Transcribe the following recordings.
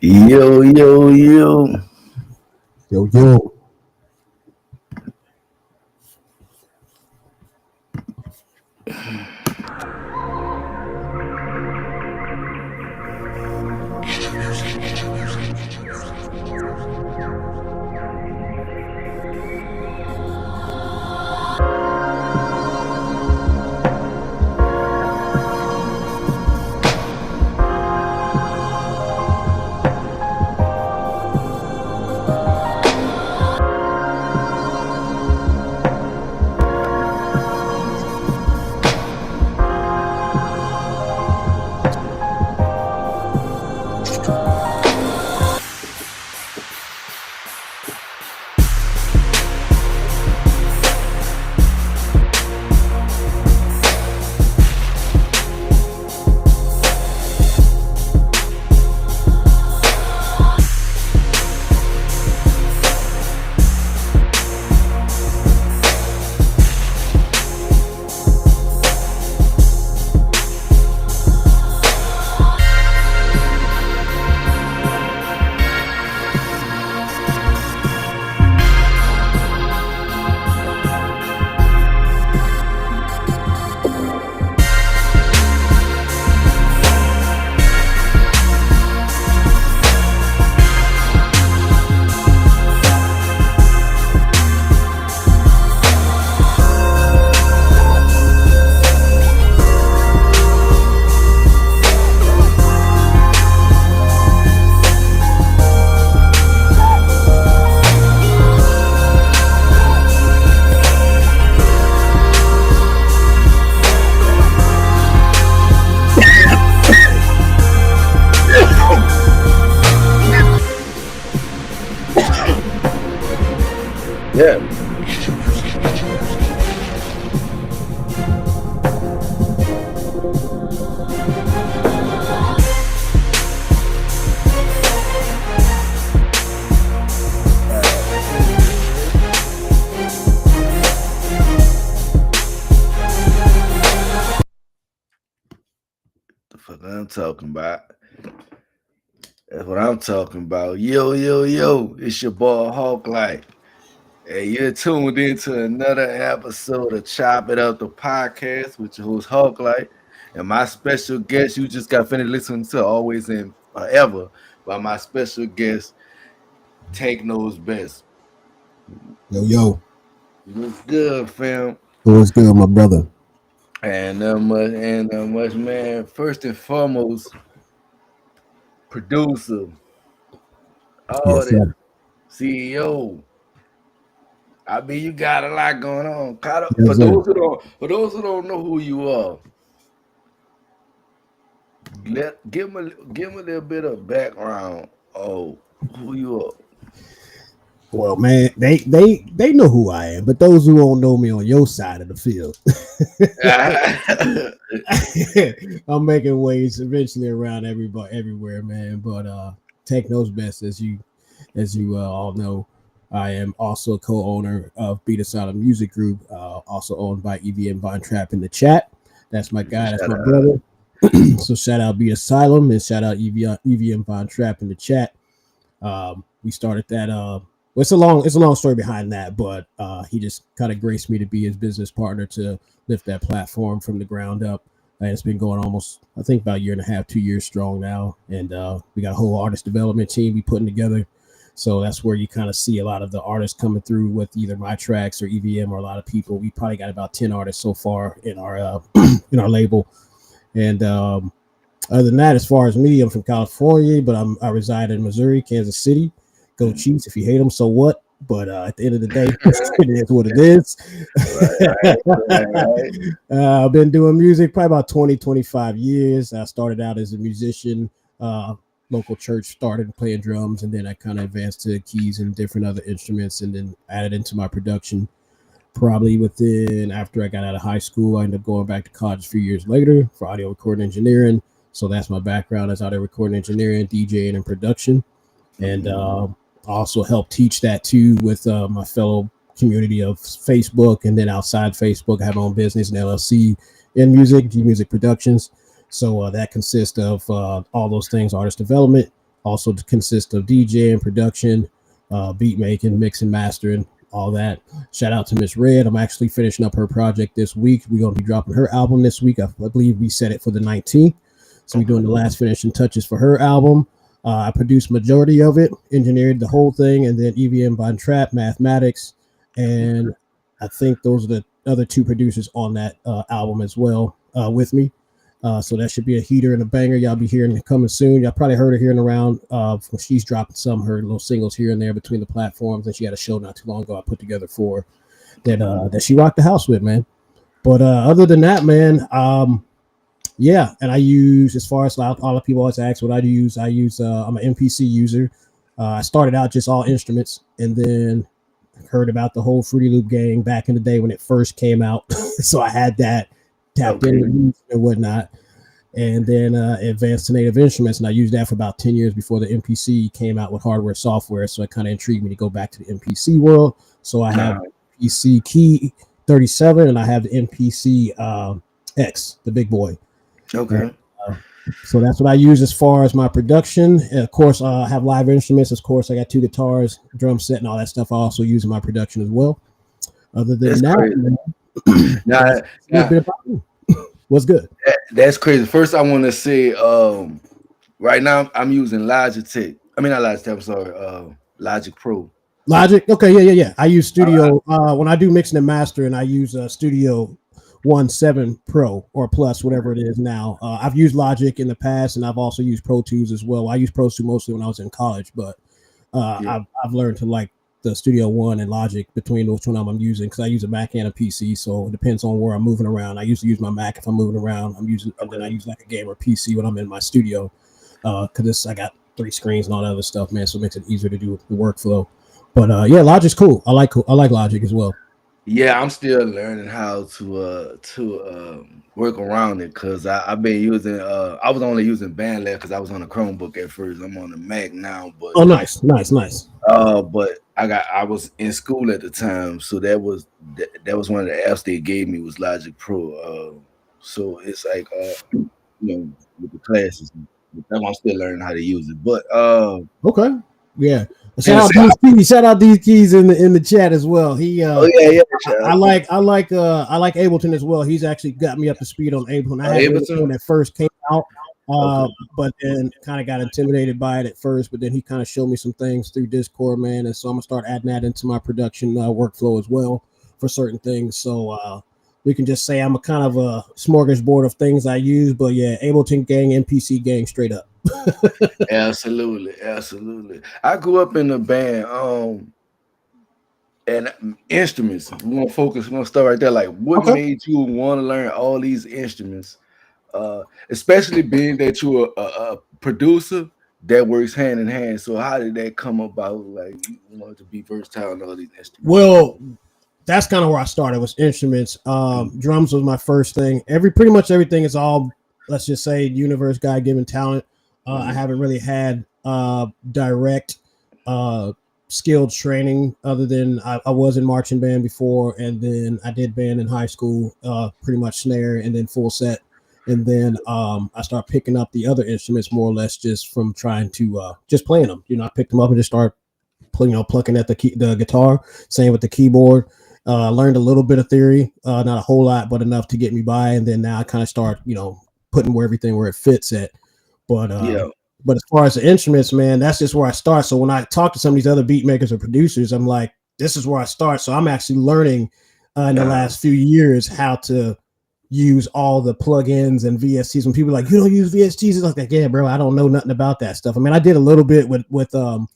Yo, yo, yo. Yo, yo. Yeah. The fuck I'm talking about. That's what I'm talking about. Yo, yo, yo. It's your boy Hawklight. Hey, you're tuned into another episode of Chop It Up the podcast with your host Hawklight. And my special guest, you just got finished listening to Always and Forever by my special guest, Tank Knows Best. Yo, yo. What's good, fam? What's good, my brother? And much, man. First and foremost, producer, Yes, artist, sir. CEO. I mean, you got a lot going on. Yes, For sir. those who don't know who you are, give them a little bit of background. Oh, who you are? Well, man, they know who I am, but those who don't know me on your side of the field, I'm making waves eventually around everywhere, man. But Tech Knows Best, as you all know, I am also a co-owner of Beat Asylum Music Group, also owned by EVM Von Trap in the chat. That's my guy. That's my brother. So shout out Beat Asylum and shout out EVM Von Trap in the chat. We started that. Well, it's a long story behind that, but he just kind of graced me to be his business partner to lift that platform from the ground up. And it's been going almost, I think, about a year and a half, 2 years strong now. And we got a whole artist development team we putting together. So that's where you kind of see a lot of the artists coming through with either my tracks or EVM or a lot of people. We probably got about 10 artists so far in our in our label. And other than that, as far as me, I'm from California, but I reside in Missouri, Kansas City. Go Chiefs. If you hate them, so what? But at the end of the day, it is what it is. Right. I've been doing music probably about 20, 25 years. I started out as a musician, local church, started playing drums, and then I kind of advanced to keys and different other instruments and then added into my production. Probably after I got out of high school, I ended up going back to college a few years later for audio recording engineering. So that's my background as audio recording engineering, DJing, and production. And also help teach that too with my fellow community of Facebook, and then outside Facebook, I have my own business, an LLC in music, G Music Productions. So that consists of all those things: artist development, Also consists of DJing, production, beat making, mixing, mastering, all that. Shout out to Miss Red. I'm actually finishing up her project this week. We're gonna be dropping her album this week. I believe we set it for the 19th. So we're doing the last finishing touches for her album. I produced majority of it, engineered the whole thing, and then EVM Von Trapp, Mathematics, and I think those are the other two producers on that album as well with me. So that should be a heater and a banger. Y'all be hearing it coming soon. Y'all probably heard her hearing around. She's dropping some of her little singles here and there between the platforms, and she had a show not too long ago I put together for that she rocked the house with, man. But other than that, man, yeah, and I use, as far as all the people always ask what I use. I'm an MPC user. I started out just all instruments, and then heard about the whole Fruity Loop gang back in the day when it first came out. So I had that tapped into music and whatnot, and then advanced to Native Instruments, and I used that for about 10 years before the MPC came out with hardware software. So it kind of intrigued me to go back to the MPC world. So I have MPC Key 37, and I have the MPC X, the big boy. Okay. So that's what I use as far as my production. And of course, I have live instruments. Of course, I got 2 guitars, drum set, and all that stuff I also use in my production as well. Other than that, what's good? That's crazy. First, I want to say, right now I'm using Logitech. I mean, not Logitech. I'm sorry, Logic Pro. Logic. Okay, yeah. I use Studio when I do mixing and mastering. I use Studio 1.7 Pro or Plus, whatever it is now. I've used Logic in the past, and I've also used Pro Tools as well. I used Pro Tools mostly when I was in college, but I've learned to like the Studio One and Logic between those two I'm using, because I use a Mac and a PC, so it depends on where I'm moving around. I usually use my Mac if I'm moving around. And then I use like a gamer PC when I'm in my studio, because I got 3 screens and all that other stuff, man. So it makes it easier to do the workflow. But yeah, Logic's cool. I like Logic as well. Yeah, I'm still learning how to work around it, because I've been using I was only using BandLab because I was on a Chromebook at first. I'm on the Mac now, but nice. But I was in school at the time, so that was one of the apps they gave me was Logic Pro. So it's like with the classes, I'm still learning how to use it. But okay, yeah. Shout out these keys in the chat as well. He I like Ableton as well. He's actually got me up to speed on Ableton. I had Ableton when it first came out, but then kind of got intimidated by it at first. But then he kind of showed me some things through Discord, man, and so I'm gonna start adding that into my production workflow as well for certain things. So we can just say I'm a kind of a smorgasbord of things I use. But yeah, Ableton gang, MPC gang, straight up. Absolutely. I grew up in a band, and instruments. We're gonna start right there. Like, what made you want to learn all these instruments? Especially being that you're a producer that works hand in hand. So how did that come about? Like, you wanted to be versatile in all these instruments? Well, that's kind of where I started, was instruments. Drums was my first thing. Pretty much everything is all, let's just say, universe, God-given talent. I haven't really had direct skilled training, other than I was in marching band before, and then I did band in high school, pretty much snare and then full set. And then I started picking up the other instruments more or less just from trying to just playing them. I picked them up and just started plucking at the guitar, same with the keyboard. Learned a little bit of theory, not a whole lot, but enough to get me by. And then now I kind of start, putting everything where it fits at. But as far as the instruments, man, that's just where I start. So when I talk to some of these other beat makers or producers, I'm like, this is where I start. So I'm actually learning in the last few years how to use all the plugins and VSTs. When people are like, you don't use VSTs, it's like, yeah, bro, I don't know nothing about that stuff. I mean, I did a little bit with what do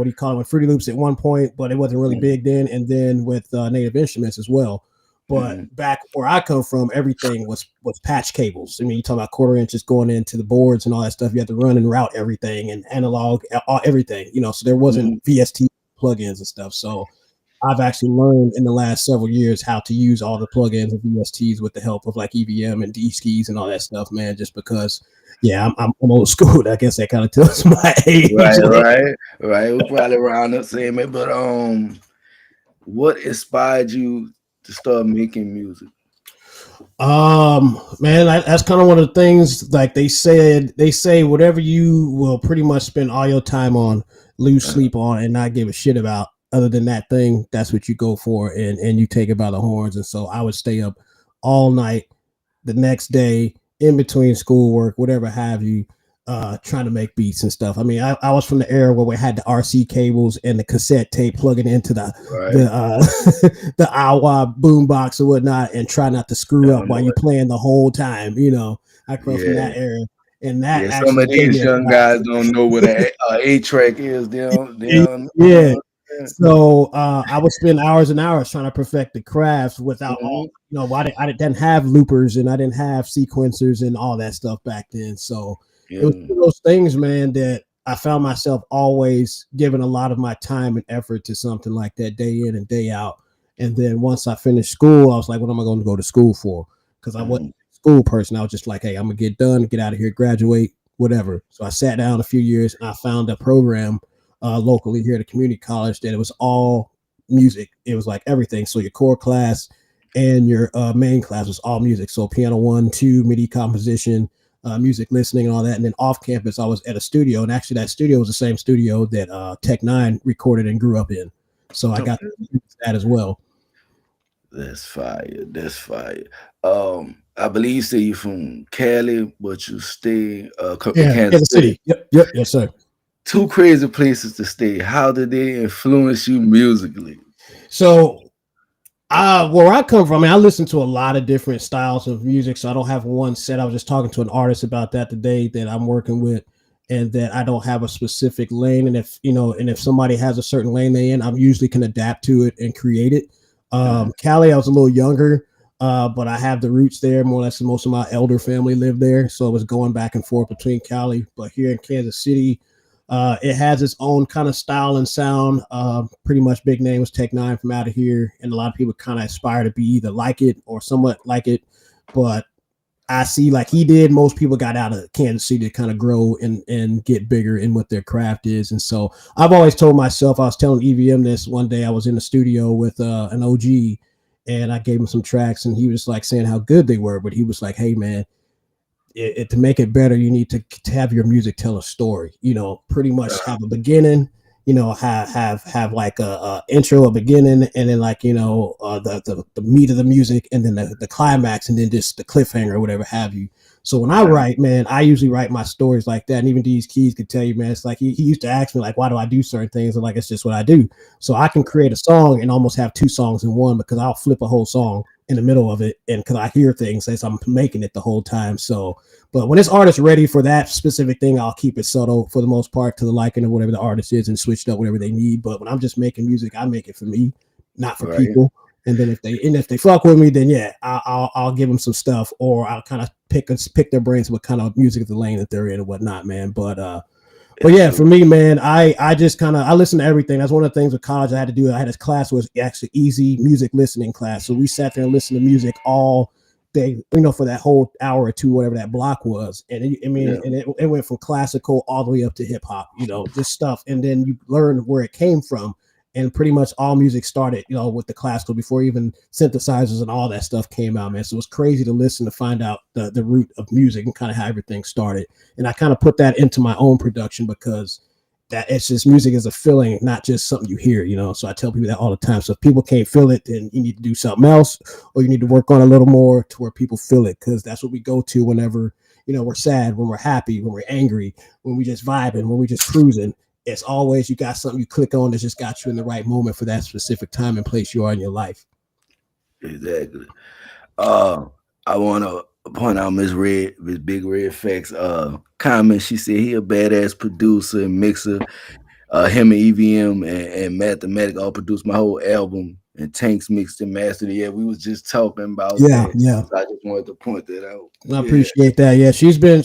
you call it, with Fruity Loops at one point, but it wasn't really big then. And then with Native Instruments as well. But back where I come from, everything was patch cables. I mean, you talk about 1/4 inches going into the boards and all that stuff. You had to run and route everything and analog, everything. So there wasn't VST plugins and stuff. So I've actually learned in the last several years how to use all the plugins and VSTs with the help of like EVM and D-skis and all that stuff, man. Just because, yeah, I'm old school. I guess that kind of tells my age. Right. We're probably around the same. But what inspired you to start making music? Man, that's kind of one of the things. Like they say whatever you will pretty much spend all your time on, lose Uh, sleep on, and not give a shit about. Other than that thing, that's what you go for, and you take it by the horns. And so I would stay up all night the next day in between schoolwork, whatever have you, trying to make beats and stuff. I mean, I was from the era where we had the RC cables and the cassette tape plugging into right. the the Iowa boombox or whatnot, and try not to screw up Don't while know you what. playing the whole time. I come from Yeah. that era, and that Yeah. Some actually of gave these me a young drive. guys don't know what a track is. They don't, you Yeah. know. So I would spend hours and hours trying to perfect the crafts without all, Mm-hmm. I didn't have loopers and I didn't have sequencers and all that stuff back then. So it was Yeah. one of those things, man, that I found myself always giving a lot of my time and effort to something like that day in and day out. And then once I finished school, I was like, what am I going to go to school for? Because I wasn't Mm-hmm. a school person. I was just like, hey, I'm going to get done, get out of here, graduate, whatever. So I sat down a few years and I found a program locally here at a community college that it was all music. It was like everything. So your core class and your main class was all music. So piano 1, 2, MIDI composition, music listening and all that. And then off campus, I was at a studio. And actually, that studio was the same studio that Tech Nine recorded and grew up in. So I got Okay. that as well. That's fire. That's fire. I believe you say you from Cali, but you stay in Yeah, Kansas Kansas City. City. Yep, yep, yes, sir. Two crazy places to stay. How did they influence you musically? So where I come from, I mean, I listen to a lot of different styles of music, so I don't have one set. I was just talking to an artist about that today that I'm working with, and that I don't have a specific lane. And if somebody has a certain lane they in, I'm usually can adapt to it and create it. Mhm. Cali, I was a little younger, but I have the roots there. More or less, most of my elder family lived there, so it was going back and forth between Cali. But here in Kansas City, it has its own kind of style and sound. Pretty much big names, Tech Nine from out of here, and a lot of people kind of aspire to be either like it or somewhat like it. But I see, like he did, most people got out of Kansas City to kind of grow and get bigger in what their craft is. And so I've always told myself, I was telling EVM this one day. I was in the studio with an OG, and I gave him some tracks, and he was like saying how good they were, but he was like, "Hey, man, to make it better, you need to have your music tell a story. Pretty much Uh, have a beginning. Have like a intro, a beginning, and then like the meat of the music, and then the climax, and then just the cliffhanger or whatever have you. So when I uh, write, man, I usually write my stories like that. And even these keys could tell you, man, it's like he used to ask me like, why do I do certain things? And like, it's just what I do. So I can create a song and almost have two songs in one because I'll flip a whole song in the middle of it, and because I hear things as I'm making it the whole time. So but when this artist ready for that specific thing, I'll keep it subtle for the most part to the liking of whatever the artist is and switch it up whatever they need. But when I'm just making music, I make it for me, not for right. people. And then if they fuck with me, then yeah, I'll give them some stuff, or I'll kind of pick their brains what kind of music the lane that they're in and whatnot, man. But yeah, for Absolutely. me, man, I just kind of I listen to everything. That's one of the things with college I had to do. I had this class was actually easy music listening class, so we sat there and listened to music all day, for that whole hour or two, whatever that block was. And I mean, Yeah. and it went from classical all the way up to hip hop, just stuff. And then you learn where it came from. And pretty much all music started, with the classical before even synthesizers and all that stuff came out, man. So it was crazy to listen to find out the root of music and kind of how everything started. And I kind of put that into my own production because that it's just music is a feeling, not just something you hear. So I tell people that all the time. So if people can't feel it, then you need to do something else, or you need to work on a little more to where people feel it, because that's what we go to whenever we're sad, when we're happy, when we're angry, when we just vibing, when we just cruising. It's always you got something you click on that just got you in the right moment for that specific time and place you are in your life. Exactly. Uh, I want to point out Miss Big Red Facts comment. She said he a badass producer and mixer. Him and EVM and Mathematic all produced my whole album, and Tanks mixed and mastered it. Yeah, we was just talking about Yeah, that. yeah. So I just wanted to point that out. I Yeah. appreciate that. Yeah, she's been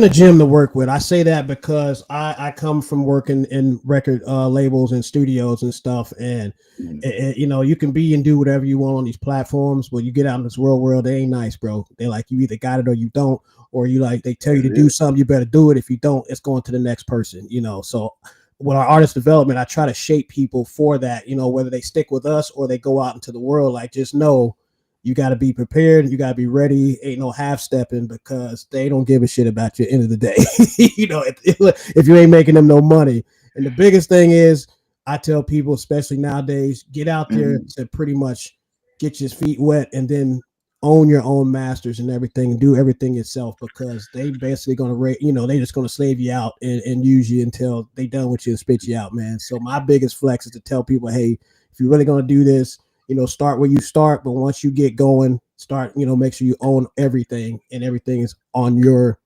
a gem to work with. I say that because I come from working in record labels and studios and stuff, and Mm. you can be and do whatever you want on these platforms, but you get out in this world, they ain't nice, bro. They like you either got it or you don't, or you like they tell you That's to do it. something, you better do it. If you don't, it's going to the next person. So with our artist development, I try to shape people for that. Whether they stick with us or they go out into the world, like just know you got to be prepared. You got to be ready. Ain't no half stepping because they don't give a shit about you at the end of the day. If you ain't making them no money. And the biggest thing is, I tell people, especially nowadays, get out there to pretty much get your feet wet and then own your own masters and everything, do everything yourself because they basically going to they just going to slave you out and use you until they done with you and spit you out, man. So my biggest flex is to tell people, hey, if you're really going to do this, start where you start, but once you get going, start, make sure you own everything and everything is on your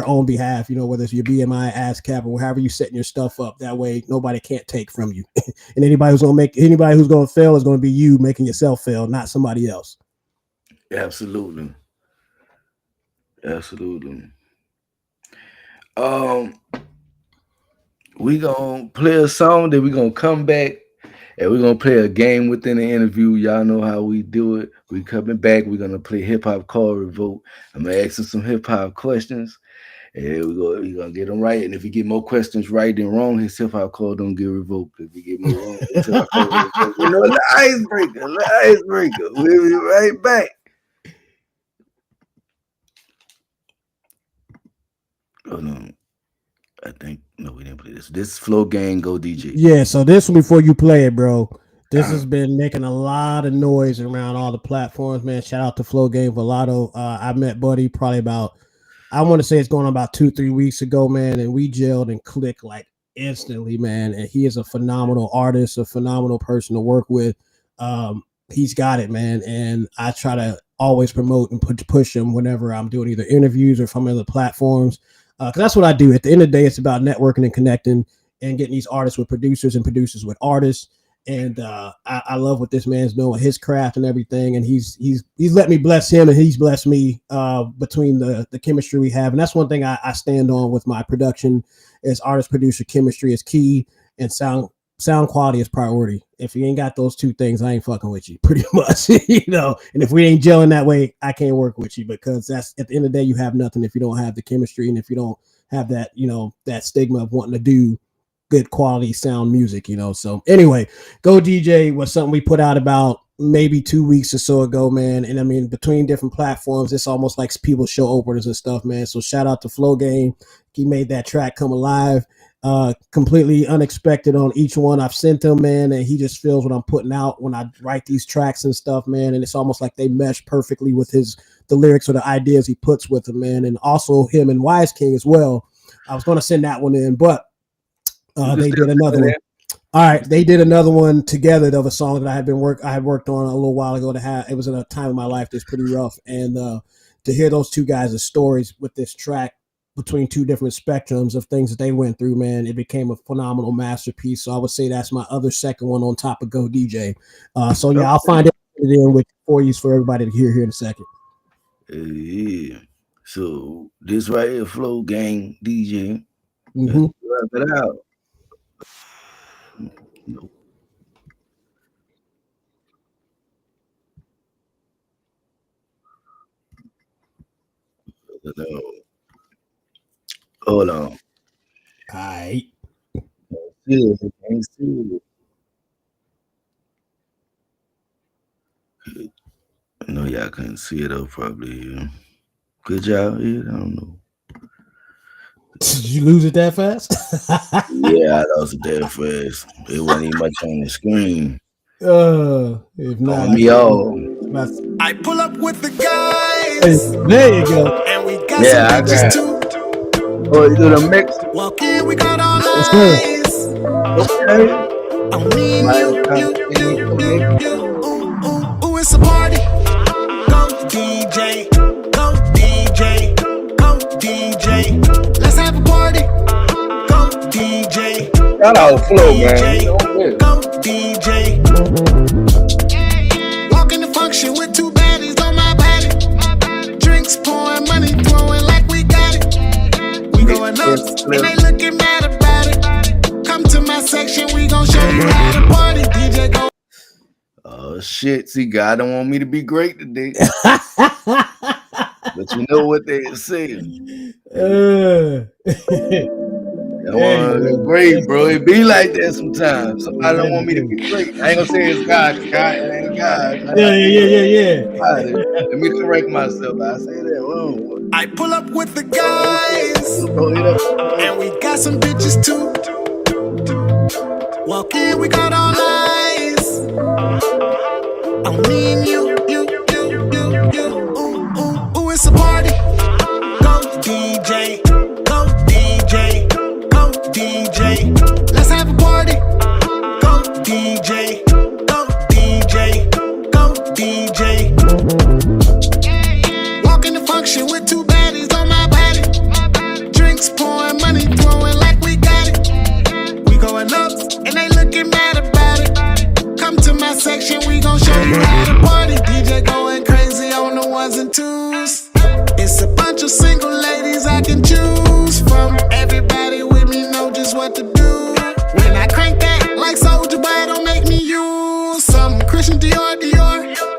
own behalf, whether it's your BMI, ASCAP, or however you setting your stuff up. That way nobody can't take from you. And anybody who's going to fail is going to be you making yourself fail, not somebody else. Absolutely. We gonna play a song, then we gonna come back and we're gonna play a game within the interview. Y'all know how we do it. We coming back, we're gonna play hip hop call revolt. I'm gonna ask him some hip hop questions. And we're gonna get them right. And if you get more questions right than wrong, his hip hop call don't get revoked. If you get more wrong, his hip hop call revoked. The icebreaker. We'll be right back. Oh no. I think no, we didn't play this. This Flow Gang Go DJ. Yeah, so this one before you play it, bro. This has been making a lot of noise around all the platforms, man. Shout out to Flow Gang Volato. I met Buddy probably about, I want to say it's going on about 2-3 weeks ago, man, and we gelled and clicked like instantly, man. And he is a phenomenal artist, a phenomenal person to work with. He's got it, man. And I try to always promote and push him whenever I'm doing either interviews or if I'm on the platforms. Because that's what I do. At the end of the day, it's about networking and connecting and getting these artists with producers and producers with artists. And I love what this man's doing with his craft and everything. And he's let me bless him and he's blessed me between the chemistry we have. And that's one thing I stand on with my production is artist producer chemistry is key and sound quality is priority. If you ain't got those two things, I ain't fucking with you pretty much, and if we ain't gelling that way, I can't work with you because that's at the end of the day, you have nothing if you don't have the chemistry. And if you don't have that, that stigma of wanting to do good quality sound music, So anyway, Go DJ was something we put out about maybe 2 weeks or so ago, man. And I mean, between different platforms, it's almost like people show openers and stuff, man. So shout out to Flow Game. He made that track come alive. Completely unexpected on each one I've sent him, man, and he just feels what I'm putting out when I write these tracks and stuff, man, and it's almost like they mesh perfectly with the lyrics or the ideas he puts with them, man, and also him and Wise King as well. I was going to send that one in, but they did another one. All right, they did another one together of a song that I had worked on a little while ago. It was in a time of my life that's pretty rough, and to hear those two guys' stories with this track between two different spectrums of things that they went through, man, it became a phenomenal masterpiece. So I would say that's my other second one on top of Go DJ. So yeah, I'll find it in for everybody to hear here in a second. Yeah. So this right here, Flow Gang DJ. Mm-hmm. Wrap it out. Nope. No. Hold on. All right. I know y'all couldn't see it though, probably. Good job. Yeah, I don't know. Did you lose it that fast? Yeah, I lost it that fast. It wasn't even much on the screen. If not, I pull up with the guys. There you go. And we got some bitches too. Oh, you do the mix? Walk in, we got all eyes. Okay. On me and you. Ooh, it's a party. Go DJ, go DJ, go DJ. Let's have a party. Go DJ. Shout out Flow, man. Go DJ. Walk in the function with two baddies on my body. Drinks pouring, money flowing like we got it. We going nuts, and they looking mad about it. Come to my section, we gon' show you how to party. DJ go. Oh shit! See, God don't want me to be great today. But you know what they say. That one great, bro. It be like that sometimes. Somebody don't want me to be great. I ain't gonna say it's God, cause God, it ain't God. Yeah. Let me correct myself. I say that wrong. I pull up with the guys, Bro, hit up. and we got some bitches too. Walk in, we got all eyes on me and you. Ooh, it's a party. Go DJ, go DJ, go DJ. Let's have a party. Go DJ, go DJ, go DJ. Walk in the function with two baddies on my body. Drinks pouring, money throwing like we got it. We going up, and they looking mad about it. Come to my section, we gon' show you how to party. DJ going crazy on the ones and twos. It's a bunch of single ladies I can choose from. Everybody with me know just what to do. When I crank that like Soulja Boy, don't make me use some Christian Dior.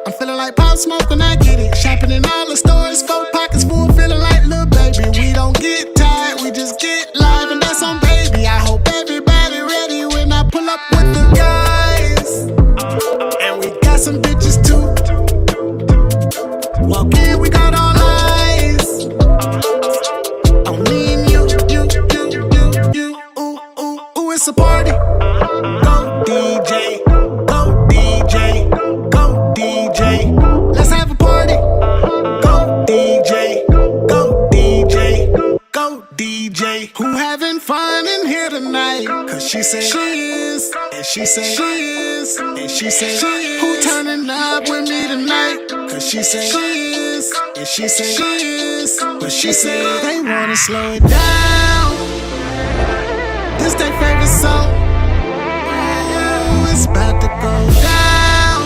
I'm feeling like Pop Smoke when I get it. Shopping in all the stores, 4 pockets full, feeling like Lil Baby. We don't get tired, we just get live, and that's on baby. I hope everybody ready when I pull up with the guys, and we got some bitches too. Walk in, we got all eyes on me and you. Ooh, it's a party. Go DJ, go DJ, go DJ. Let's have a party. Go DJ, go DJ, go DJ. Who having fun in here tonight? Cause she said she is, and she said she is, and she said she is. Who turning up with me tonight? Cause she said she is, and she said she is, but she said they wanna slow it down. This their favorite song. Ooh, it's about to go down.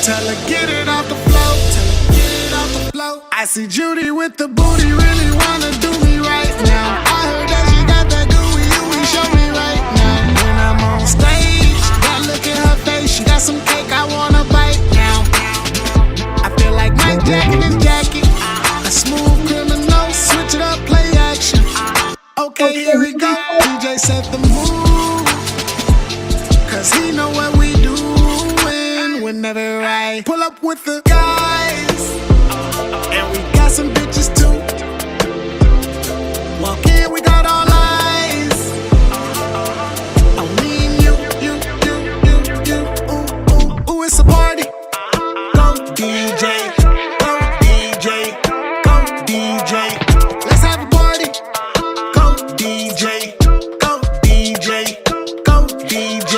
Tell her get it off the floor. Tell her get it off the floor. I see Judy with the booty, really wanna do me right now. I heard that she got that gooey, you show me right now. When I'm on stage, gotta look at her face. She got some cake, I wanna bite now. I feel like Mike Jack in his jacket. A smooth criminal, switch it up, play action. Okay, here we go. DJ set the mood, cause he know what we doing. Whenever I pull up with the guys, and we got some bitches too. Walk in, we got all eyes on me and you. Ooh, it's a party. Go DJ, go DJ, go DJ. Let's have a party. Go DJ, go DJ, go DJ.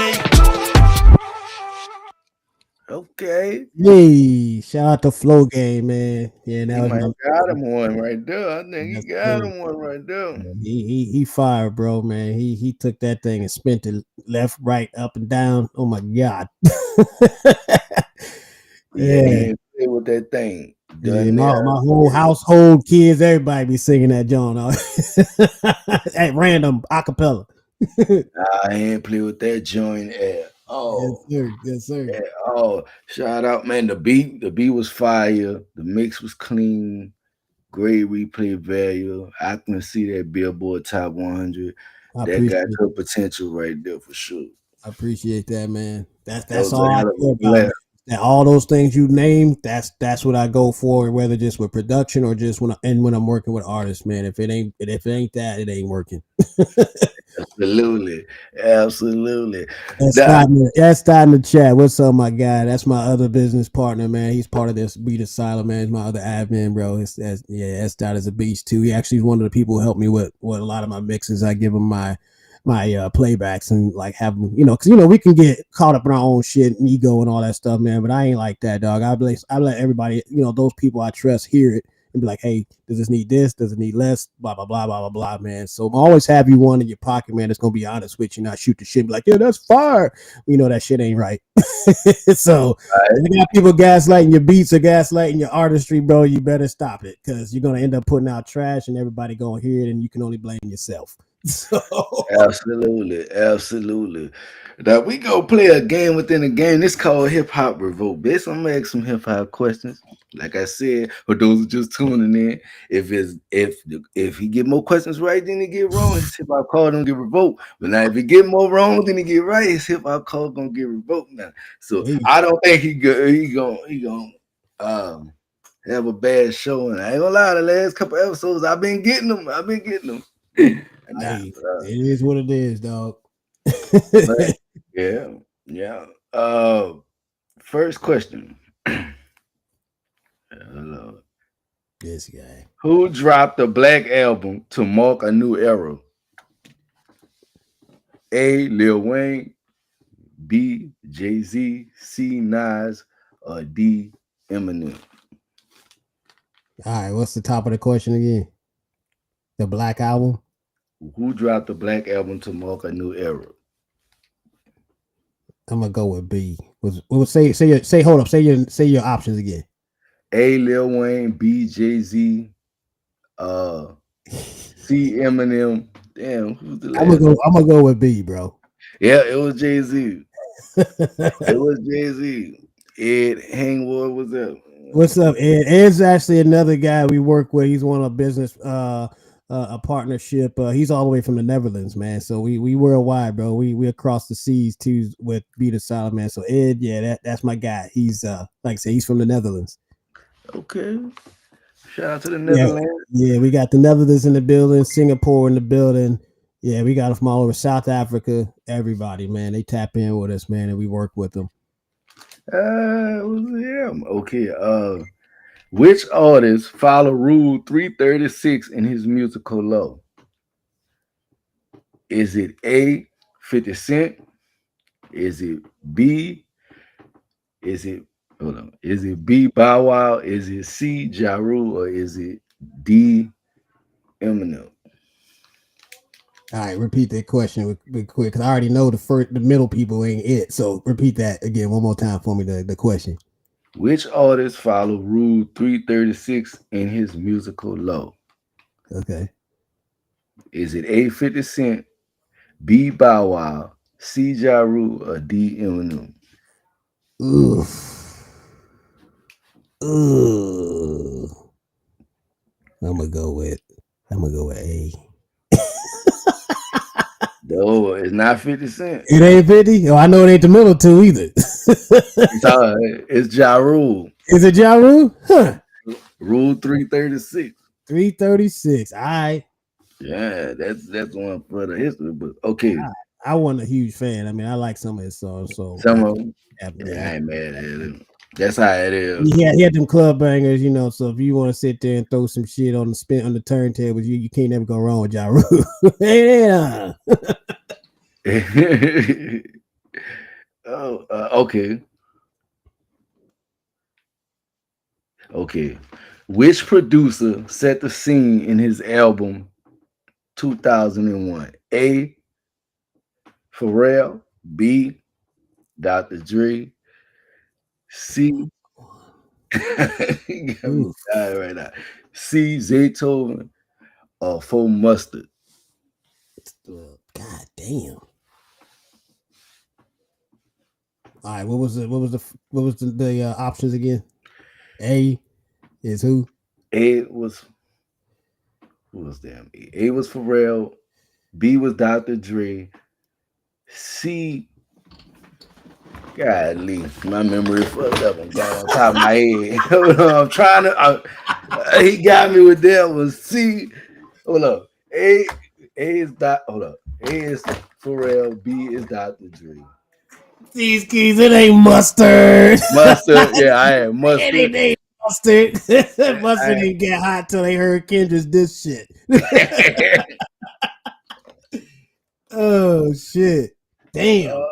Okay. Hey, shout out to Flow Game, man. Yeah, that He was might my, got him one right there. I think he That's got true. him one right there. he fired, bro, man. He took that thing and spent it left, right, up and down. Oh my god. Yeah, he Yeah. ain't play with that thing. Yeah, Done my there. whole household, kids, everybody be singing that John at random acapella. Nah, he ain't play with that joint at all. Yes, sir. At all. Shout out, man. The beat was fire. The mix was clean. Great replay value. I can see that Billboard Top 100. I That got appreciate, good potential right there for sure. I appreciate that, man. That's That was all a I hell of care a about. blast. That all those things you named, that's what I go for, whether just with production or just when I'm working with artists, man. If it ain't that, it ain't working. Absolutely. Absolutely. That's Nah, starting the chat. What's up, my guy? That's my other business partner, man. He's part of this Beat Asylum, man. He's my other admin, bro. That is a beast too. He actually is one of the people who helped me with a lot of my mixes. I give him my playbacks and like have them, because we can get caught up in our own shit and ego and all that stuff, man. But I ain't like that, dog. I let everybody, those people I trust hear it and be like, hey, does this need this? Does it need less? Blah blah blah blah blah blah, man. So always have you one in your pocket, man. That's gonna be honest with you, not shoot the shit. And be like, yeah, that's fire. That shit ain't right. So if you got people gaslighting your beats or gaslighting your artistry, bro, you better stop it because you're gonna end up putting out trash and everybody gonna hear it, and you can only blame yourself. So Absolutely, absolutely. Now we go play a game within a game. This called Hip Hop Revolt. Bitch, I'm gonna ask some hip hop questions. Like I said, for those who just tuning in, if he get more questions right than he get wrong, his hip hop call don't get revoked. But now if he get more wrong than he get right, his hip hop call gonna get revoked now. So hey, I don't think he gonna have a bad show. And I ain't gonna lie, the last couple episodes I've been getting them. I've been getting them. Nah, hey, it is what it is, dog. but yeah, yeah. First question. Hello. This guy. Who dropped the Black Album to mark a new era? A. Lil Wayne, B. Jay Z, C. Nas, or D. Eminem? All right, what's the top of the question again? The Black Album. Who dropped the Black Album to mark a new era? I'm gonna go with B. Hold up, say your options again. A. Lil Wayne, B. Jay Z, C. Eminem. Damn, who's the last? I'm gonna go with B, bro. Yeah, it was Jay Z. It was Jay Z. Ed Hangwood was up. What's up, Ed? Ed's actually another guy we work with. He's one of business a partnership. He's all the way from the Netherlands, man. So we worldwide, bro. We across the seas too with Be the Solid, man. So Ed, yeah, that's my guy. He's like I say, he's from the Netherlands. Okay. Shout out to the Netherlands. Yeah, we got the Netherlands in the building, Singapore in the building. Yeah, we got them from all over South Africa. Everybody, man, they tap in with us, man, and we work with them. It was him. Okay. Which artist follow Rule 336 in his musical law? Is it A, 50 Cent? Is it B? Is it hold on? Is it B, Bow Wow? Is it C, Ja Rule, or is it D, Eminem? All right, repeat that question quick because I already know the middle people ain't it. So repeat that again one more time for me. The question. Which artist follow Rule 336 in his musical law? Okay. Is it A, 50 Cent, B, Bow Wow, C, Ja Rule, or D, Eminem? Oof. Ooh. I'm gonna go with A. No, it's not 50 Cent. It ain't 50. Oh, I know it ain't the middle two either. It's Ja Rule. Is it Ja Rule? Huh. Rule 336. 336. All right. Yeah, that's one for the history book. Okay. I wasn't a huge fan. I mean, I like some of his songs. So Some of them. I ain't mad at it. That's how it is. Yeah, he had them club bangers, So if you want to sit there and throw some shit on the turntables, you can't never go wrong with Ja Rule. Yeah. Okay. Okay. Which producer set the scene in his album 2001? A. Pharrell. B. Dr. Dre. C. You got me dying right now. C. Zaytoven or Faux Mustard. God damn. All right, what was the options again? A is who? A was who was damn A was Pharrell. B was Dr. Dre. C. Godly, my memory fucked up. I'm going on top of my head. I'm trying to. He got me with that one. C. Hold up. A is dot. Hold up. A is Pharrell. B is Dr. Dre. These keys, it ain't mustard. Mustard. Yeah, I am mustard. It ain't mustard. Mustard didn't get hot till they heard Kendra's this shit. Oh shit! Damn.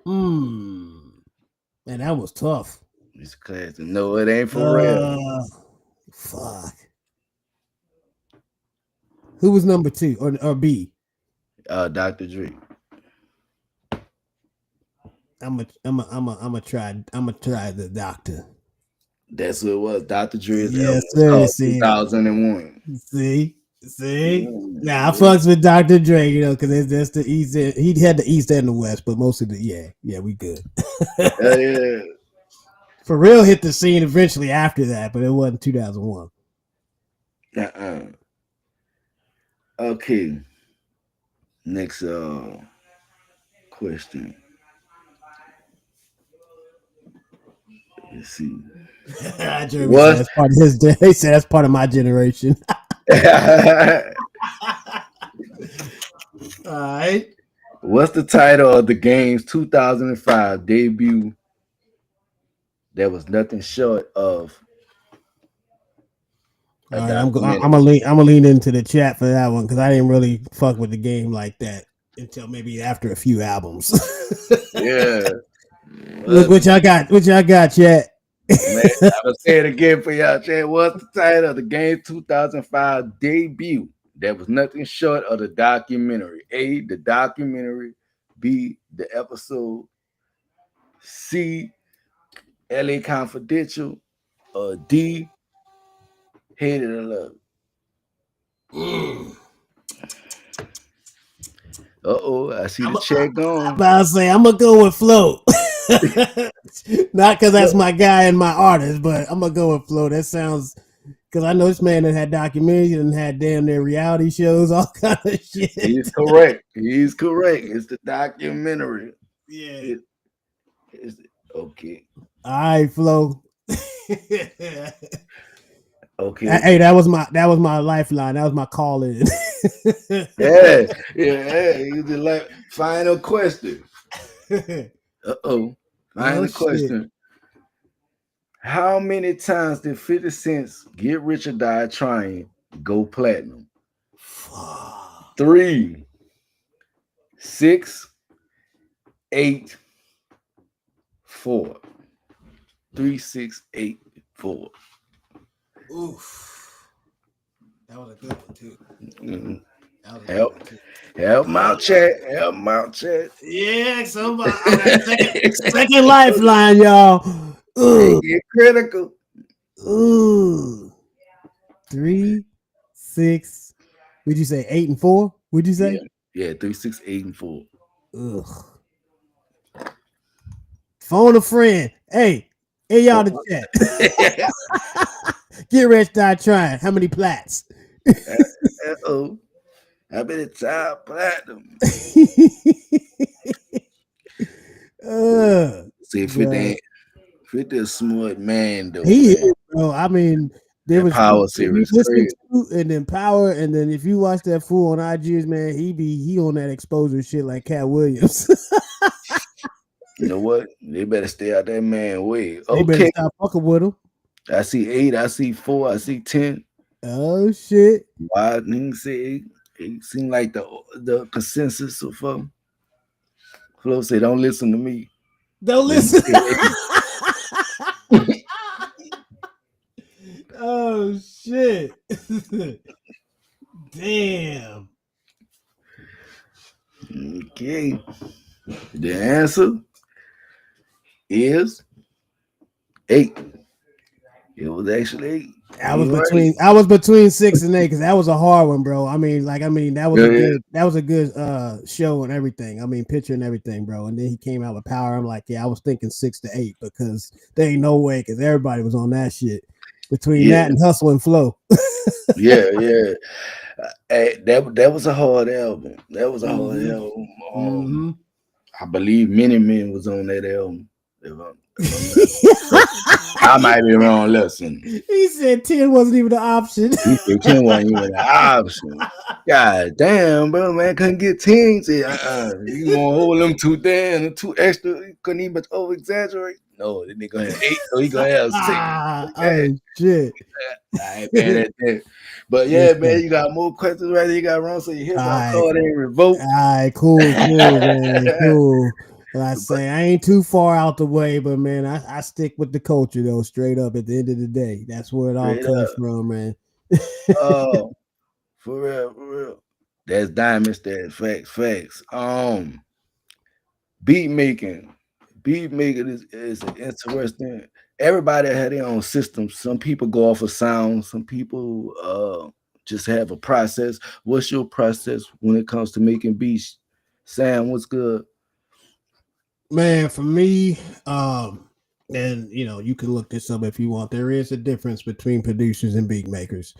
Man, that was tough. It's classic. No, it ain't Pharrell. Fuck. Who was number 2 or B? Dr. Dre. I'm gonna try the doctor. That's what it was. Dr. Dre's Yes, album. sir. 2001. See, See, now I Mm, fucks with Dr. Dre, you know, because that's the east end. He had the east and the west, but most of the yeah, we good. yeah. For real, hit the scene eventually after that, but it wasn't 2001. Uh-uh. Okay. Next question. Let's see. Jeremy said What? that's part of his. He said that's part of my generation. All right. What's the title of the game's 2005 debut that was nothing short of a All right, I'm documentary? gonna lean into the chat for that one because I didn't really fuck with the game like that until maybe after a few albums. Yeah. Look What's what y'all got. What y'all got, chat? Man, I'm gonna say it again for y'all, Chad. What's the title of the game's 2005 debut that was nothing short of the documentary? A, the documentary. B, the episode. C, LA Confidential. Or D, Hated or Love. Mm. Uh-oh, I see the I'm check going. about to say I'm gonna go with Flo. Not because that's my guy and my artist, but I'm gonna go with Flo. That sounds because I know this man that had documentaries and had damn near reality shows, all kind of shit. He's correct. He's correct. It's the documentary. Yeah. It, it's, okay. All right, Flo. Okay. Hey, that was my lifeline. That was my call in. Yeah. Yeah. He's the final question. Uh-oh. Oh Final shit. question. How many times did 50 Cent's Get Rich or Die Trying go platinum? 3, 6, 8, 4. 3, 6, 8, 4. Oof. That was a good one too. Mm-hmm. That was a good Help. one too. Help Mount Chat. Help Mount Chat. Yeah, somebody. Okay, second lifeline, y'all. They Ooh, get critical. ooh. 3, 6. Would you say 8 and 4? Would you Yeah. say? Yeah. 3, 6, 8, and 4. Ugh. Phone a friend. Hey, y'all to chat. Get rich, die trying. How many plats? Uh-oh. How many time platinum? See, 50 Bro. ain't 50 a smart man though, He man. is, bro. I mean, there That was power if you series listen crazy. to and then Power, and then if you watch that fool on IGs, man, he on that exposure shit like Cat Williams. You know what? They better stay out that man way. They better Okay. stop fucking with him. I see 8, I see 4, I see 10. Oh shit! Why didn't say 8? It seemed like the consensus of Flo say, don't listen to me. Don't Let me listen. say 8. Oh shit! Damn. Okay. The answer is 8. It was actually 8. You right. I was between 6 and 8 because that was a hard one, bro. That was Yeah, a yeah. good show and everything. I mean, picture and everything, bro. And then he came out with Power. I'm like, yeah, I was thinking 6 to 8 because there ain't no way because everybody was on that shit. Between Yeah, that and Hustle and Flow. yeah. That was a hard album. That was a hard Mm-hmm. album. Mm-hmm. I believe Many Men was on that album. If I'm not mistaken. I might be wrong. Listen, He said 10 wasn't even an option. he said 10 wasn't even an option. God damn, bro, man, couldn't get 10. Say, you want to hold them two down and two extra? You couldn't even over exaggerate. No, that nigga had 8, so he gonna have 6. Okay. Oh shit. I ain't bad at that. But Yes, yeah, sir. man, you got more questions right there. You got wrong, so you hit All my right. card and revoke. All right, cool, man, cool. Like I But say, I ain't too far out the way, but man, I stick with the culture though. Straight up, at the end of the day, that's where it all straight comes up, from, man. oh, for real, for real. That's diamonds. That facts. Beat making, beat making is an interesting. Everybody had their own system. Some people go off of sound. Some people just have a process. What's your process when it comes to making beats? Sam, what's good? Man, for me, and you can look this up if you want. There is a difference between producers and beat makers.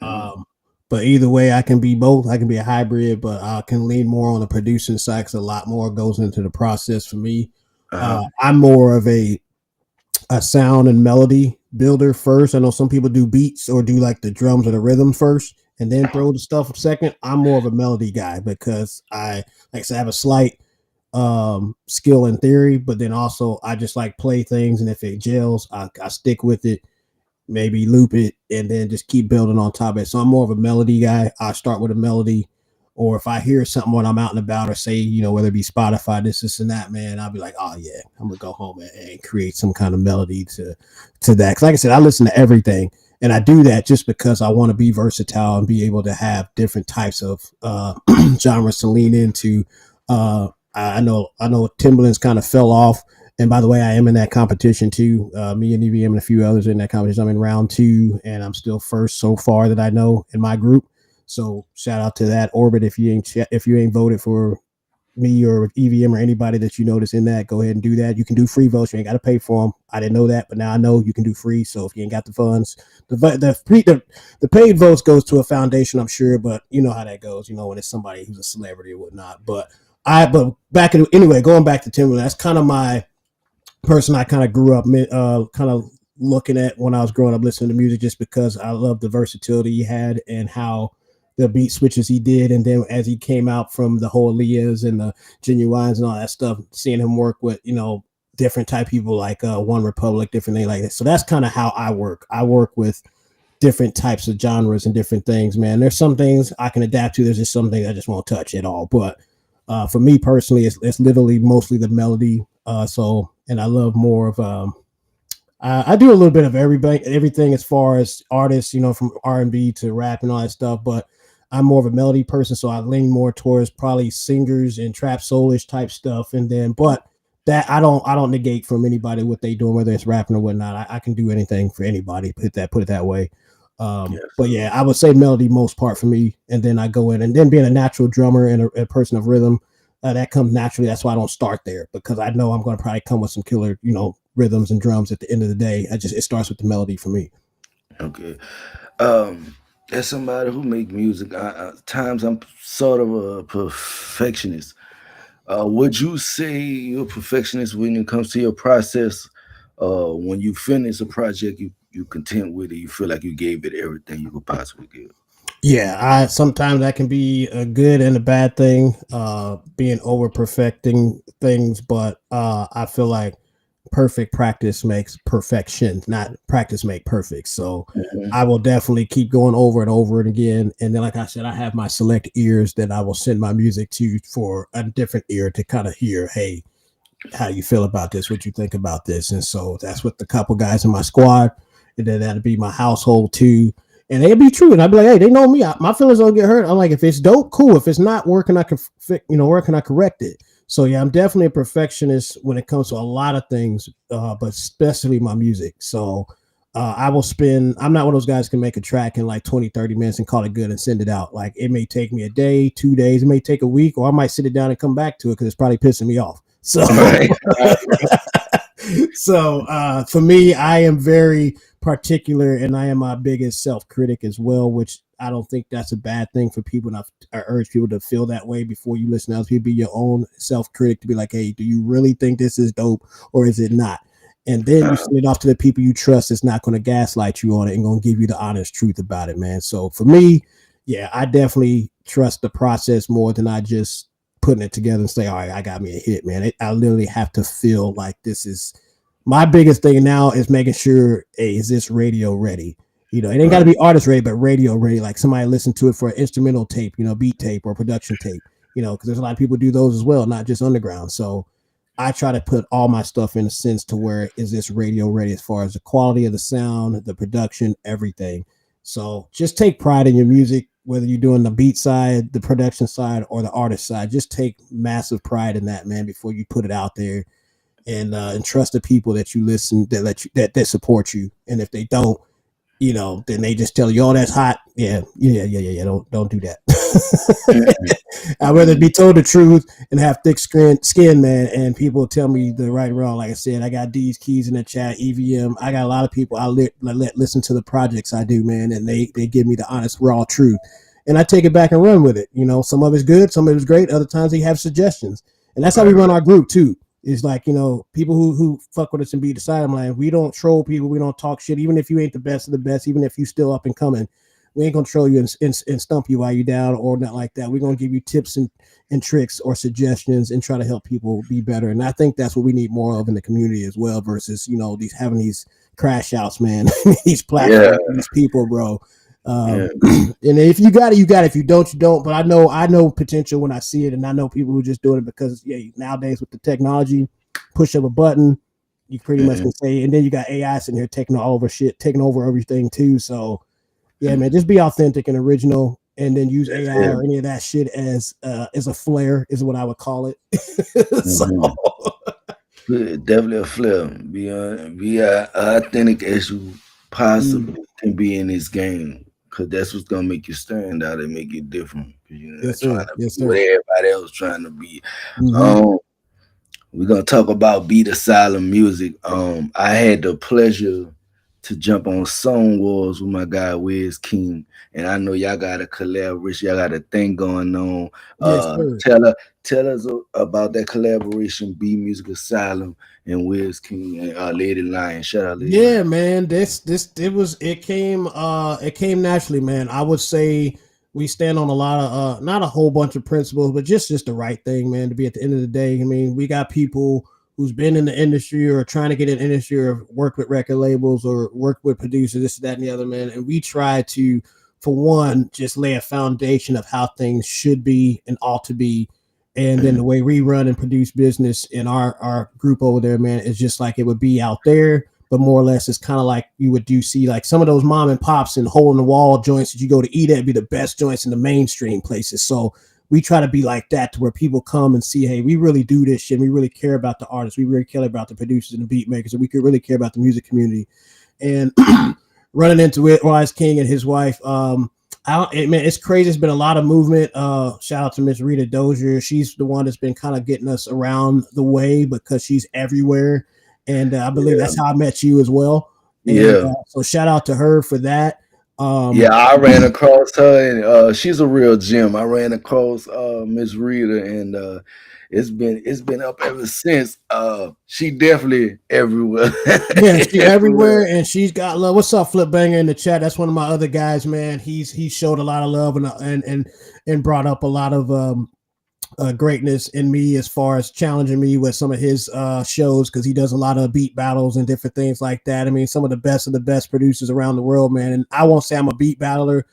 Mhm. But either way, I can be both. I can be a hybrid, but I can lean more on the producing side because a lot more goes into the process for me. Uh-huh. I'm more of a sound and melody builder first. I know some people do beats or do like the drums or the rhythm first and then throw the stuff second. I'm more of a melody guy because like I said, I have a slight skill in theory, but then also I just like play things, and if it gels, I stick with it, maybe loop it, and then just keep building on top of it. So I'm more of a melody guy. I start with a melody, or if I hear something when I'm out and about, or say, whether it be Spotify, this and that, man, I'll be like, oh yeah, I'm gonna go home and create some kind of melody to that. Because like I said, I listen to everything. And I do that just because I want to be versatile and be able to have different types of genres to lean into. I know Timberland's kind of fell off. And by the way, I am in that competition too. Me and EVM and a few others are in that competition. I'm in round 2, and I'm still first so far that I know in my group. So shout out to that Orbit. If you ain't voted for me or EVM or anybody that you notice in that, go ahead and do that. You can do free votes. You ain't got to pay for them. I didn't know that, but now I know you can do free. So if you ain't got the funds, the paid votes goes to a foundation, I'm sure. But you know how that goes. When it's somebody who's a celebrity or whatnot. But anyway, going back to Timberland, that's kind of my person I kind of grew up kind of looking at when I was growing up listening to music, just because I love the versatility he had and how the beat switches he did. And then as he came out from the whole Aaliyahs and the Genuines and all that stuff, seeing him work with, different type people like One Republic, different things like that. So that's kind of how I work. I work with different types of genres and different things, man. There's some things I can adapt to. There's just some things I just won't touch at all. But for me personally, it's literally mostly the melody. And I love more of I do a little bit of everything as far as artists, from R&B to rap and all that stuff. But I'm more of a melody person, so I lean more towards probably singers and trap soulish type stuff. And then, but that I don't negate from anybody what they doing, whether it's rapping or whatnot. I can do anything for anybody. Put it that way. Yes. But yeah, I would say melody most part for me, and then I go in, and then being a natural drummer and a person of rhythm, that comes naturally. That's why I don't start there, because I know I'm going to probably come with some killer, rhythms and drums at the end of the day. It starts with the melody for me. Okay. As somebody who make music, times I'm sort of a perfectionist. Would you say you're a perfectionist when it comes to your process? When you finish a project, you content with it. You feel like you gave it everything you could possibly give. Yeah, I sometimes that can be a good and a bad thing, being over perfecting things, but I feel like perfect practice makes perfection, not practice make perfect. So Mhm. I will definitely keep going over and over and again. And then, like I said, I have my select ears that I will send my music to for a different ear to kind of hear, hey, how you feel about this, what you think about this. And so that's what the couple guys in my squad, and then that'd be my household too. And they'd be true. And I'd be like, hey, they know me. My feelings don't get hurt. I'm like, if it's dope, cool. If it's not working, I can where can I correct it? So yeah, I'm definitely a perfectionist when it comes to a lot of things, but especially my music. So I'm not one of those guys who can make a track in like 20, 30 minutes and call it good and send it out. Like, it may take me a day, 2 days, it may take a week, or I might sit it down and come back to it because it's probably pissing me off. So, Right. for me, I am very particular, and I am my biggest self critic as well, which I don't think that's a bad thing for people. And I urge people to feel that way before you listen to other people. Be your own self critic, to be like, hey, do you really think this is dope or is it not? And then you send it off to the people you trust that's not going to gaslight you on it and going to give you the honest truth about it, man. So for me, yeah, I definitely trust the process more than I just putting it together and say, all right, I got me a hit, man. I literally have to feel like this is my biggest thing now is making sure, hey, is this radio ready? It ain't got to Right. be artist ready, but radio ready. Like somebody listen to it for an instrumental tape, beat tape or production tape, because there's a lot of people do those as well, not just underground. So I try to put all my stuff in a sense to where is this radio ready as far as the quality of the sound, the production, everything. So just take pride in your music, whether you're doing the beat side, the production side, or the artist side. Just take massive pride in that, man, before you put it out there, and trust the people that you listen that let you that support you. And if they don't, then they just tell you, "Oh, that's hot." Yeah. Don't do that. I'd rather be told the truth and have thick skin, man. And people tell me the right and wrong. Like I said, I got these keys in the chat, EVM. I got a lot of people I let listen to the projects I do, man, and they give me the honest, raw truth. And I take it back and run with it. Some of it's good, some of it's great. Other times they have suggestions, and that's how we run our group too. It's like, people who fuck with us and be the sideline. We don't troll people. We don't talk shit. Even if you ain't the best of the best, even if you still up and coming, we ain't gonna troll you and stump you while you down or not like that. We're gonna give you tips and tricks or suggestions and try to help people be better. And I think that's what we need more of in the community as well, versus, these crash outs, man. These platforms, these people, bro. And if you got it, you got it. If you don't, you don't. But I know potential when I see it, and I know people who just doing it because nowadays with the technology, push of a button, you pretty much can say. And then you got AI sitting here taking over everything too. So yeah, man, just be authentic and original, and then use AI or any of that shit as a flair is what I would call it. Definitely a flair. Be authentic as you possibly can be in this game. Cause that's what's gonna make you stand out and make it different. Yes, trying sir. to be what everybody else trying to be. We're gonna talk about Beat Asylum music. I had the pleasure to jump on Song Wars with my guy Wiz King, and I know y'all got a collaboration, y'all got a thing going on. Tell us about that collaboration, Beat Music Asylum and Wiz King and Lady Lion. Shout out, Lady Lion. Man. It came naturally, man. I would say we stand on a lot of not a whole bunch of principles, but just the right thing, man. To be at the end of the day, I mean, we got people who's been in the industry or trying to get in the industry or work with record labels or work with producers, this, that, and the other, man. And we try to, for one, just lay a foundation of how things should be and ought to be. And then the way we run and produce business in our group over there, man, is just like it would be out there, but more or less it's kind of like you would see like some of those mom and pops and hole in the wall joints that you go to eat at be the best joints in the mainstream places. So we try to be like that to where people come and see, hey, we really do this shit. We really care about the artists. We really care about the producers and the beat makers. And we could really care about the music community. And running into it, Wise King and his wife, it's crazy. It's been a lot of movement. Shout out to Miss Rita Dozier. She's the one that's been kind of getting us around the way because she's everywhere. And I believe that's how I met you as well. And, so shout out to her for that. I ran across her, and she's a real gem. I ran across Miss Rita, and it's been up ever since. She definitely everywhere. Yeah, she everywhere, and she's got love. What's up, Flip Banger in the chat? That's one of my other guys, man. He showed a lot of love and brought up a lot of greatness in me as far as challenging me with some of his shows, because he does a lot of beat battles and different things like that. I mean, some of the best producers around the world, man. And I won't say I'm a beat battler,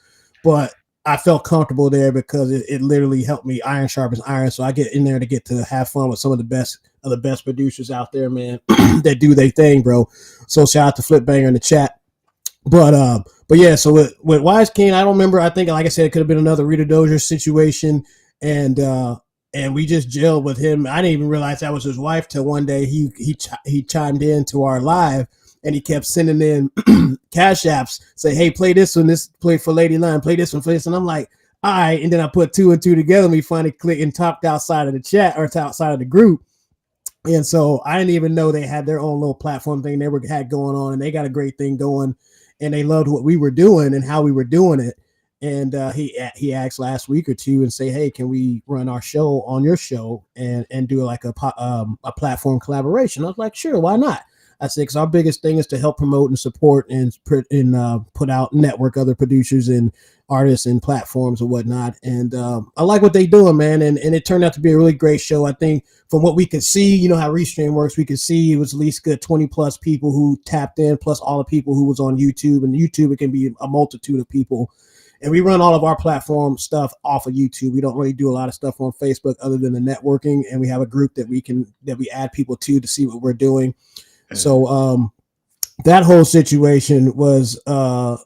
but I felt comfortable there because it literally helped me. Iron sharpens iron, so I get in there to get to have fun with some of the best producers out there, man, that do their thing, bro. So shout out to Flip Banger in the chat. But yeah, so with Wise King, I don't remember. I think, like I said, it could have been another Rita Dozier situation, and we just gelled with him. I didn't even realize that was his wife till one day he chimed in to our live, and he kept sending in cash apps, say, hey, play this one, this play for Lady Lion, play this one for this. And I'm like, all right. And then I put two and two together, and we finally clicked and talked outside of the chat or outside of the group. And so I didn't even know they had their own little platform thing they had going on, and they got a great thing going, and they loved what we were doing and how we were doing it. And he asked last week or two and say, hey, can we run our show on your show and do like a platform collaboration? I was like, sure, why not? I said, because our biggest thing is to help promote and support and put out network other producers and artists and platforms and whatnot. And I like what they doing, man. And it turned out to be a really great show. I think from what we could see, you know how Restream works, we could see it was at least good 20 plus people who tapped in, plus all the people who was on YouTube. And YouTube, it can be a multitude of people. And we run all of our platform stuff off of YouTube. We don't really do a lot of stuff on Facebook other than the networking. And we have a group that we add people to see what we're doing. So that whole situation was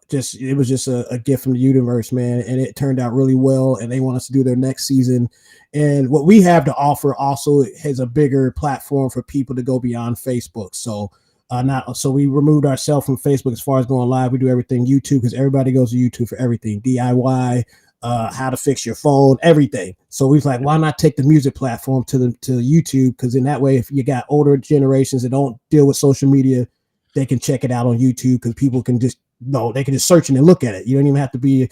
just a gift from the universe, man. And it turned out really well. And they want us to do their next season. And what we have to offer also has a bigger platform for people to go beyond Facebook. So Not so we removed ourselves from Facebook as far as going live. We do everything YouTube because everybody goes to YouTube for everything. DIY, how to fix your phone, everything. So we was like, why not take the music platform to YouTube? Because in that way, if you got older generations that don't deal with social media, they can check it out on YouTube because people can just they can just search and look at it. You don't even have to be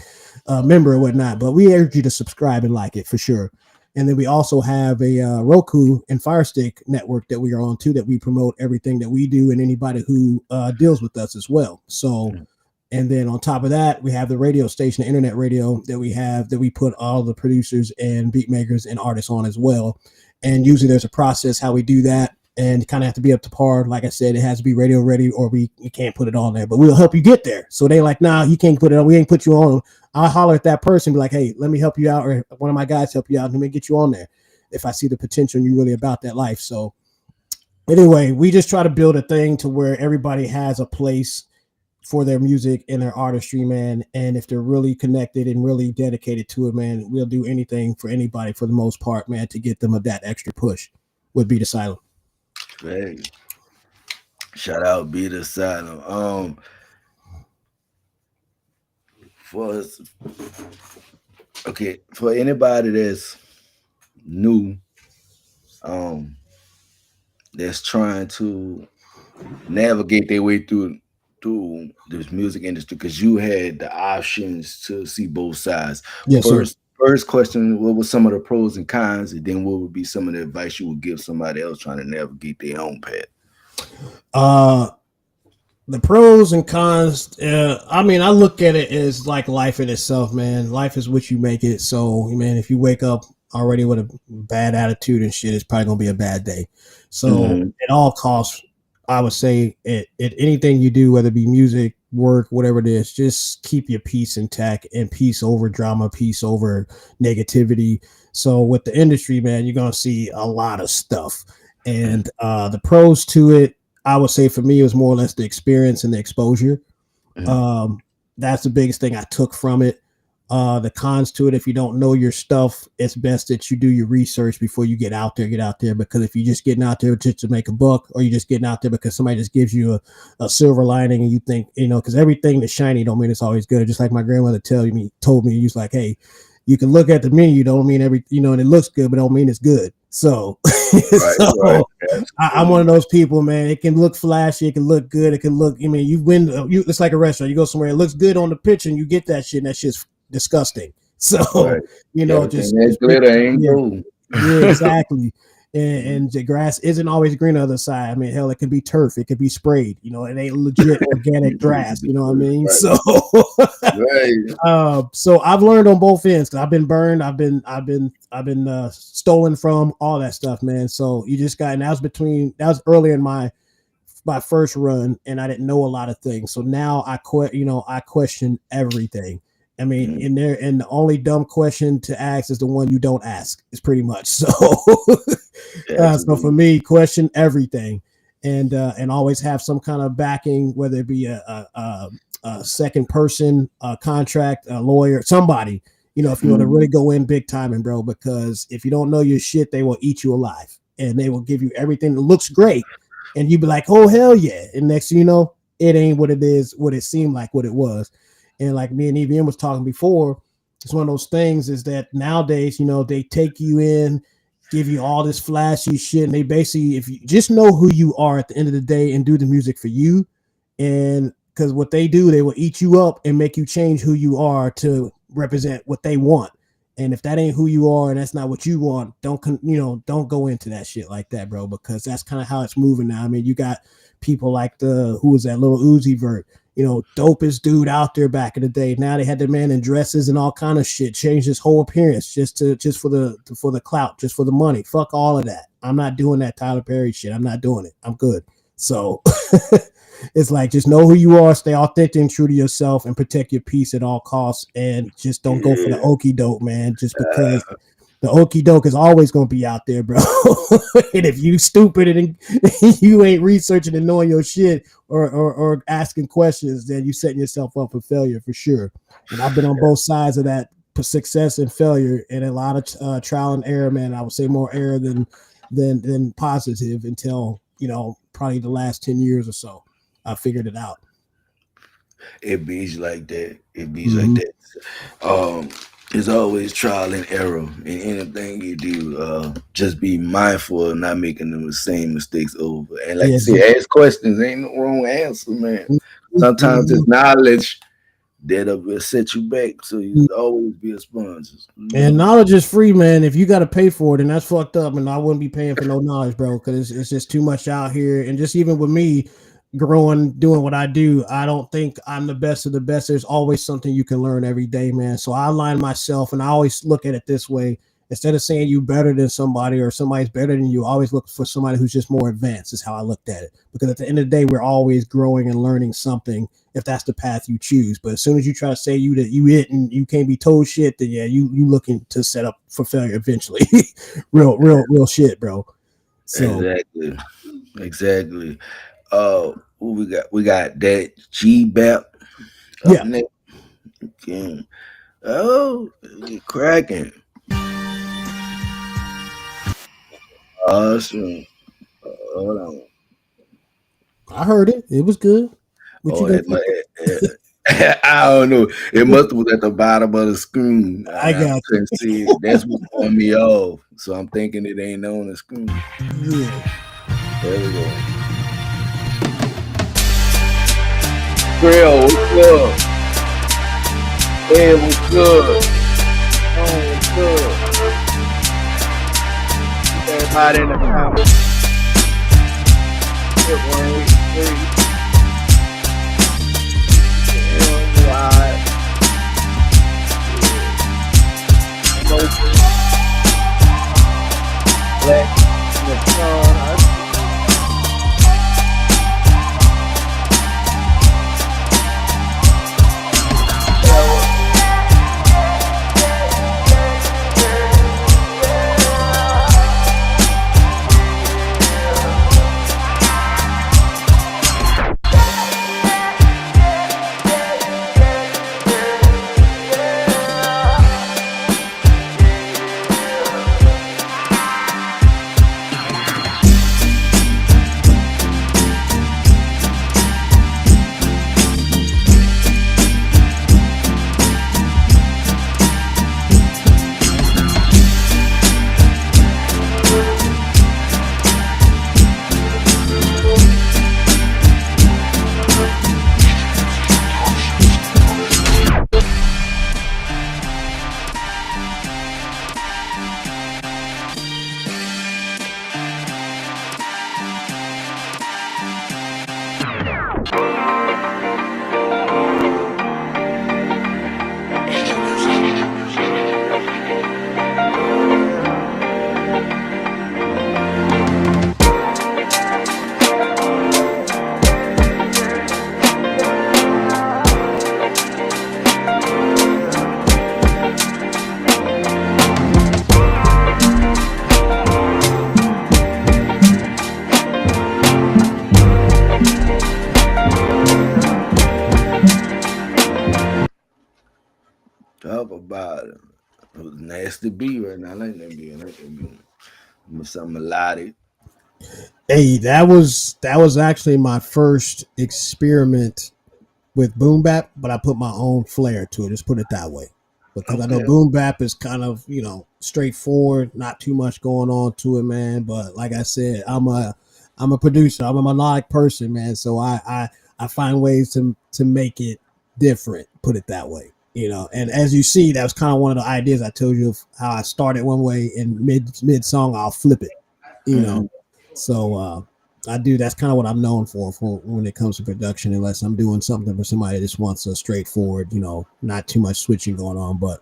a member or whatnot. But we urge you to subscribe and like it for sure. And then we also have a Roku and Fire Stick network that we are on too, that we promote everything that we do and anybody who deals with us as well. So, and then on top of that, we have the radio station, the internet radio that we put all the producers and beat makers and artists on as well. And usually there's a process how we do that, and kind of have to be up to par. Like I said, it has to be radio ready or you can't put it on there, but we'll help you get there. So they like, nah, you can't put it on. We ain't put you on. I'll holler at that person, be like, hey, let me help you out, or one of my guys help you out. Let me get you on there if I see the potential and you're really about that life. So anyway, we just try to build a thing to where everybody has a place for their music and their artistry, man. And if they're really connected and really dedicated to it, man, we'll do anything for anybody for the most part, man, to get them that extra push with Beat Asylum. Hey, shout out Beat Asylum. For anybody that's new, that's trying to navigate their way through this music industry, because you had the options to see both sides. Yes, First question, what were some of the pros and cons, and then what would be some of the advice you would give somebody else trying to navigate their own path? The pros and cons, I mean, I look at it as like life in itself, man. Life is what you make it. So, man, if you wake up already with a bad attitude and shit, it's probably going to be a bad day. So at all costs, I would say at anything you do, whether it be music, work, whatever it is, just keep your peace intact, and peace over drama, peace over negativity. So with the industry, man, you're going to see a lot of stuff. And the pros to it, I would say for me, it was more or less the experience and the exposure. That's the biggest thing I took from it. The cons to it, if you don't know your stuff, it's best that you do your research before you get out there, because if you're just getting out there just to make a buck, or you're just getting out there because somebody just gives you a silver lining and you think, because everything that's shiny don't mean it's always good. Just like my grandmother told me, he was like, hey, you can look at the menu, don't mean and it looks good, but don't mean it's good. So, right. I'm one of those people, man. It can look flashy, it can look good, it can look, it's like a restaurant. You go somewhere, it looks good on the picture, and you get that shit, and that shit's disgusting. So, just glitter ain't gold. Yeah, exactly. And the grass isn't always green on the other side. I mean, hell, it could be turf, it could be sprayed. It ain't legit organic grass. You know what I mean? Right. So I've learned on both ends. 'Cause I've been burned. I've been stolen from, all that stuff, man. So you just got, and that was earlier in my first run, and I didn't know a lot of things. So now I question everything. I mean, and the only dumb question to ask is the one you don't ask. It's pretty much so. So for me, question everything, and always have some kind of backing, whether it be a second person, a contract, a lawyer, somebody. If you want to really go in big time, bro, because if you don't know your shit, they will eat you alive, and they will give you everything that looks great, and you be like, oh hell yeah, and next thing you know, it ain't what it is, what it seemed like, what it was. And like me and EVM was talking before, it's one of those things is that nowadays, they take you in, give you all this flashy shit. And they basically, if you just know who you are at the end of the day and do the music for you, and because what they do, they will eat you up and make you change who you are to represent what they want. And if that ain't who you are and that's not what you want, don't go into that shit like that, bro, because that's kind of how it's moving now. I mean, you got people like who was that Lil Uzi Vert, dopest dude out there back in the day. Now they had the man in dresses and all kind of shit, changed his whole appearance just for the clout, just for the money. Fuck all of that. I'm not doing that Tyler Perry shit. I'm not doing it. I'm good. So it's like, just know who you are, stay authentic and true to yourself, and protect your peace at all costs, and just don't go for the okie doke, man, just because the okie doke is always going to be out there, bro. And if you stupid and you ain't researching and knowing your shit or asking questions, then you setting yourself up for failure for sure. And I've been on both sides of that, success and failure, and a lot of trial and error, man. I would say more error than positive, until probably the last 10 years or so. I figured it out. It beats like that. It beats like Mhm. that. Um, it's always trial and error in anything you do. Just be mindful of not making the same mistakes over. And like I Yes. said, ask questions. Ain't no wrong answer, man. Sometimes Mhm. it's knowledge that'll set you back. So you always be a sponge. And knowledge is free, man. If you got to pay for it, and that's fucked up. And I wouldn't be paying for no knowledge, bro, because it's just too much out here. And just even with me growing, doing what I do, I don't think I'm the best of the best. There's always something you can learn every day, man. So I align myself, and I always look at it this way. Instead of saying you better than somebody or somebody's better than you, I always look for somebody who's just more advanced. Is how I looked at it. Because at the end of the day, we're always growing and learning something if that's the path you choose. But as soon as you try to say you it and you can't be told shit, then yeah, you looking to set up for failure eventually. real shit, bro. So Exactly. What we got? We got that G Bap up yeah, next. Yeah. Oh, you cracking. Awesome. Hold on. I heard it. It was good. What you Oh, gonna it, I don't know. It must have was at the bottom of the screen. I I got couldn't see it. That's what throwing me off. So I'm thinking it ain't on the screen. you. Yeah. There we go. Grill, what's up? Hey, what's good? Oh, what's good? Everybody in the comments. Good morning. Black in the sun. Talk about it. It was nasty beat right now. I like that beat. I like that beat. Some melodic. Hey, that was actually my first experiment with boom bap, but I put my own flair to it. Just put it that way, because I know Okay. boom bap is kind of straightforward, not too much going on to it, man. But like I said, I'm a producer. I'm a melodic person, man. So I find ways to make it different. Put it that way. And as you see, that was kind of one of the ideas I told you of how I started one way and mid song I'll flip it. You know, Mhm. so I do. That's kind of what I'm known for when it comes to production. Unless I'm doing something for somebody that just wants a straightforward, not too much switching going on. But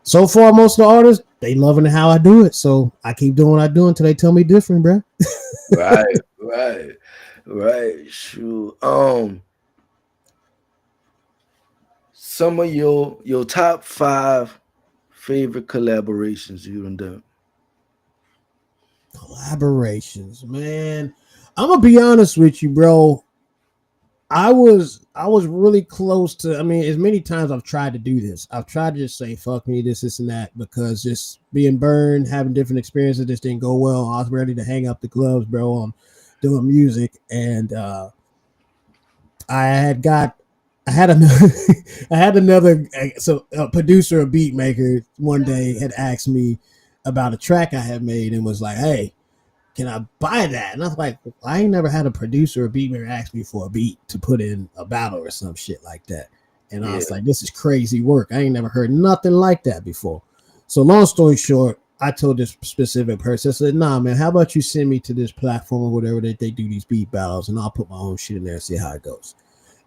so far, most of the artists they loving how I do it. So I keep doing what I do until they tell me different, bro. Right, right. Sure. Some of your top 5 favorite collaborations you done. Collaborations, man. I'm gonna be honest with you, bro. I was really close to. I mean, as many times I've tried to do this, I've tried to just say fuck me, this, and that, because just being burned, having different experiences just didn't go well. I was ready to hang up the gloves, bro, on doing music, and I had got I had another I had another so a producer, a beat maker, one day had asked me about a track I had made and was like, "Hey, can I buy that?" And I was like, I ain't never had a producer or beat maker ask me for a beat to put in a battle or some shit like that. And I was like, this is crazy work. I ain't never heard nothing like that before. So long story short, I told this specific person, I said, nah, man, how about you send me to this platform or whatever that they do these beat battles, and I'll put my own shit in there and see how it goes.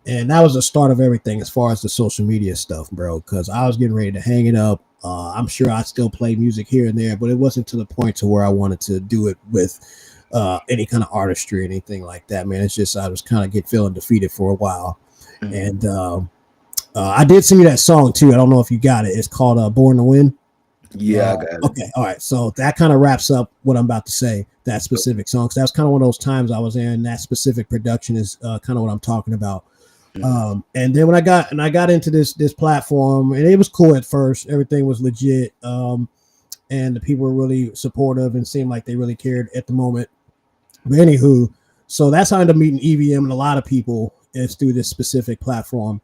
And that was the start of everything as far as the social media stuff, bro, because I was getting ready to hang it up. I'm sure I still play music here and there, but it wasn't to the point to where I wanted to do it with any kind of artistry or anything like that, man. It's just I was kind of feeling defeated for a while. And I did sing you that song too. I don't know if you got it. It's called Born to Win. Yeah, I got it. Okay, all right. So that kind of wraps up what I'm about to say, that specific song. Because that was kind of one of those times I was in. That specific production is kind of what I'm talking about. And then when I got into this platform, and it was cool at first, everything was legit, and the people were really supportive and seemed like they really cared at the moment. But anywho, so that's how I ended up meeting EVM and a lot of people is through this specific platform,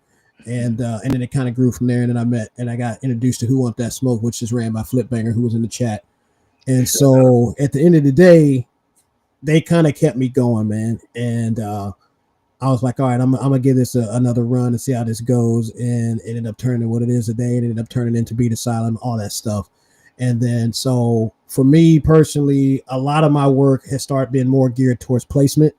and then it kind of grew from there. And then I got introduced to Who Want That Smoke, which is ran by Flipbanger, who was in the chat. And so at the end of the day, they kind of kept me going, man, and I was like, all right, I'm gonna give this another run and see how this goes. And it ended up turning what it is today. It ended up turning into Beat Asylum, all that stuff. And then, so for me personally, a lot of my work has started being more geared towards placement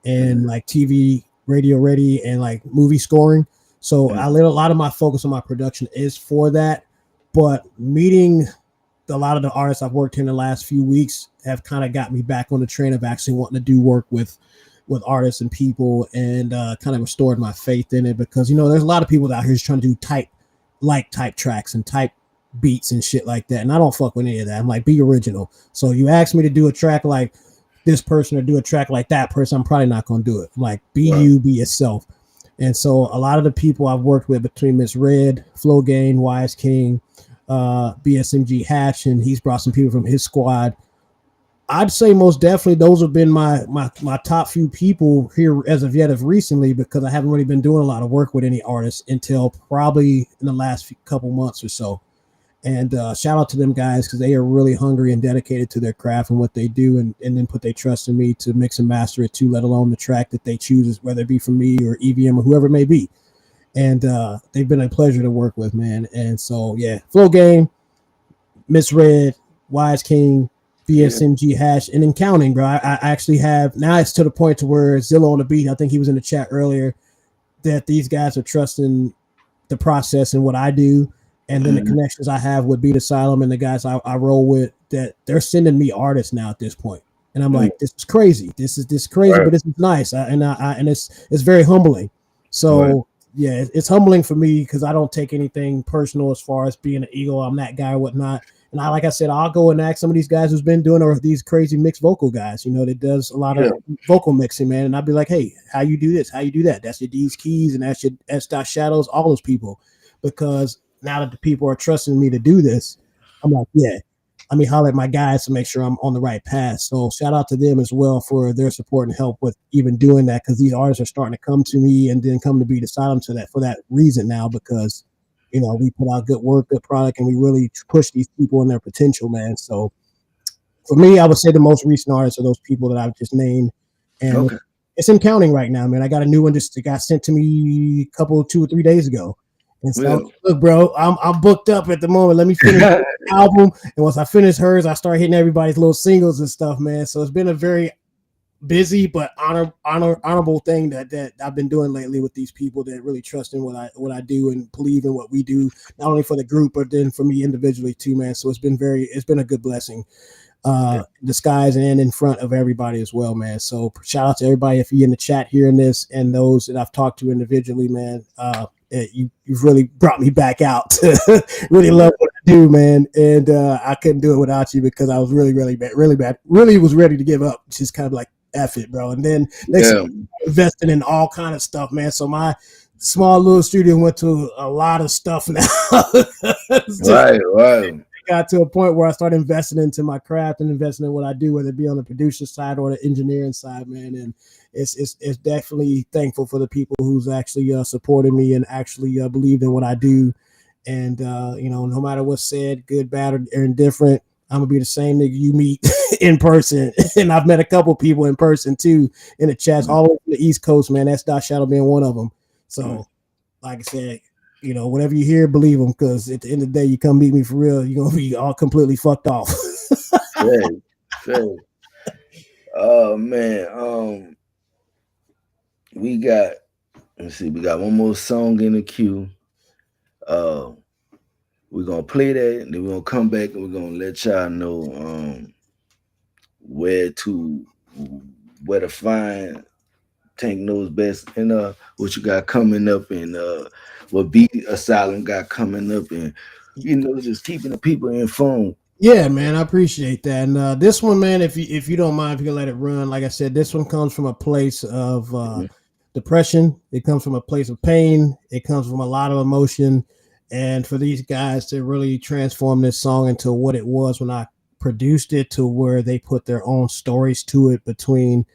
and like TV, radio ready, and like movie scoring. So I let a lot of my focus on my production is for that. But meeting a lot of the artists I've worked in the last few weeks have kind of got me back on the train of actually wanting to do work with artists and people, and kind of restored my faith in it, because, you know, there's a lot of people out here just trying to do type tracks and type beats and shit like that. And I don't fuck with any of that. I'm like, be original. So you ask me to do a track like this person or do a track like that person, I'm probably not going to do it. I'm like, be you, be yourself. And so a lot of the people I've worked with between Miss Red, Flow Gain, Wise King, BSMG Hatch, and he's brought some people from his squad. I'd say most definitely those have been my top few people here as of yet of recently, because I haven't really been doing a lot of work with any artists until probably in the last couple months or so. And shout out to them guys, because they are really hungry and dedicated to their craft and what they do, and then put their trust in me to mix and master it too, let alone the track that they choose, whether it be from me or EVM or whoever it may be. And they've been a pleasure to work with, man. And so, yeah, Flow Game, Miss Red, Wise King, BSMG Hash, and then counting, bro. I actually have, now it's to the point to where Zillow on the beat, I think he was in the chat earlier, that these guys are trusting the process and what I do, and then the connections I have with Beat Asylum and the guys I roll with, that they're sending me artists now at this point. And I'm like, this is crazy. This is crazy, but this is nice. And it's very humbling. So yeah, it's humbling for me, because I don't take anything personal as far as being an ego. I'm that guy or whatnot. And like I said, I'll go and ask some of these guys who's been doing, or these crazy mixed vocal guys, you know, that does a lot of vocal mixing, man. And I'd be like, hey, how you do this? How you do that? That's your D's keys, and that's your S dot shadows, all those people. Because now that the people are trusting me to do this, I'm like, yeah, let me holler at my guys to make sure I'm on the right path. So shout out to them as well for their support and help with even doing that, because these artists are starting to come to me and then come to Beat Asylum for that reason now, because, you know, we put out good work, good product, and we really push these people in their potential, man. So for me, I would say the most recent artists are those people that I've just named. And it's in counting right now, man. I got a new one just got sent to me 2 or 3 days ago. And so, look, bro, I'm booked up at the moment. Let me finish the album. And once I finish hers, I start hitting everybody's little singles and stuff, man. So it's been a very busy but honorable thing that I've been doing lately with these people that really trust in what I do and believe in what we do, not only for the group but then for me individually too, man. So it's been a good blessing, disguise and in front of everybody as well, man. So shout out to everybody if you're in the chat hearing this, and those that I've talked to individually, man. You've really brought me back out to really love what I do, man. And I couldn't do it without you, because I was really was ready to give up. Just kind of like, F it, bro. And then next investing in all kind of stuff, man. So my small little studio went to a lot of stuff now. Right. got to a point where I started investing into my craft and investing in what I do, whether it be on the producer side or the engineering side, man. And it's definitely thankful for the people who's actually supported me and actually believed in what I do. And no matter what's said, good, bad, or indifferent, I'm gonna be the same nigga you meet in person. And I've met a couple people in person too in the chats all over the East Coast, man. That's Dot Shadow being one of them. So, like I said, whatever you hear, believe them, because at the end of the day, you come meet me for real, you're gonna be all completely fucked off. Fair. Oh man, we got one more song in the queue. We're gonna play that, and then we're gonna come back and we're gonna let y'all know where to find Tank Knows Best and what you got coming up, and what Beat Asylum got coming up, and just keeping the people informed. Yeah, man, I appreciate that. And this one, man, if you don't mind, if you can let it run, like I said, this one comes from a place of depression. It comes from a place of pain. It comes from a lot of emotion. And for these guys to really transform this song into what it was when I produced it, to where they put their own stories to it between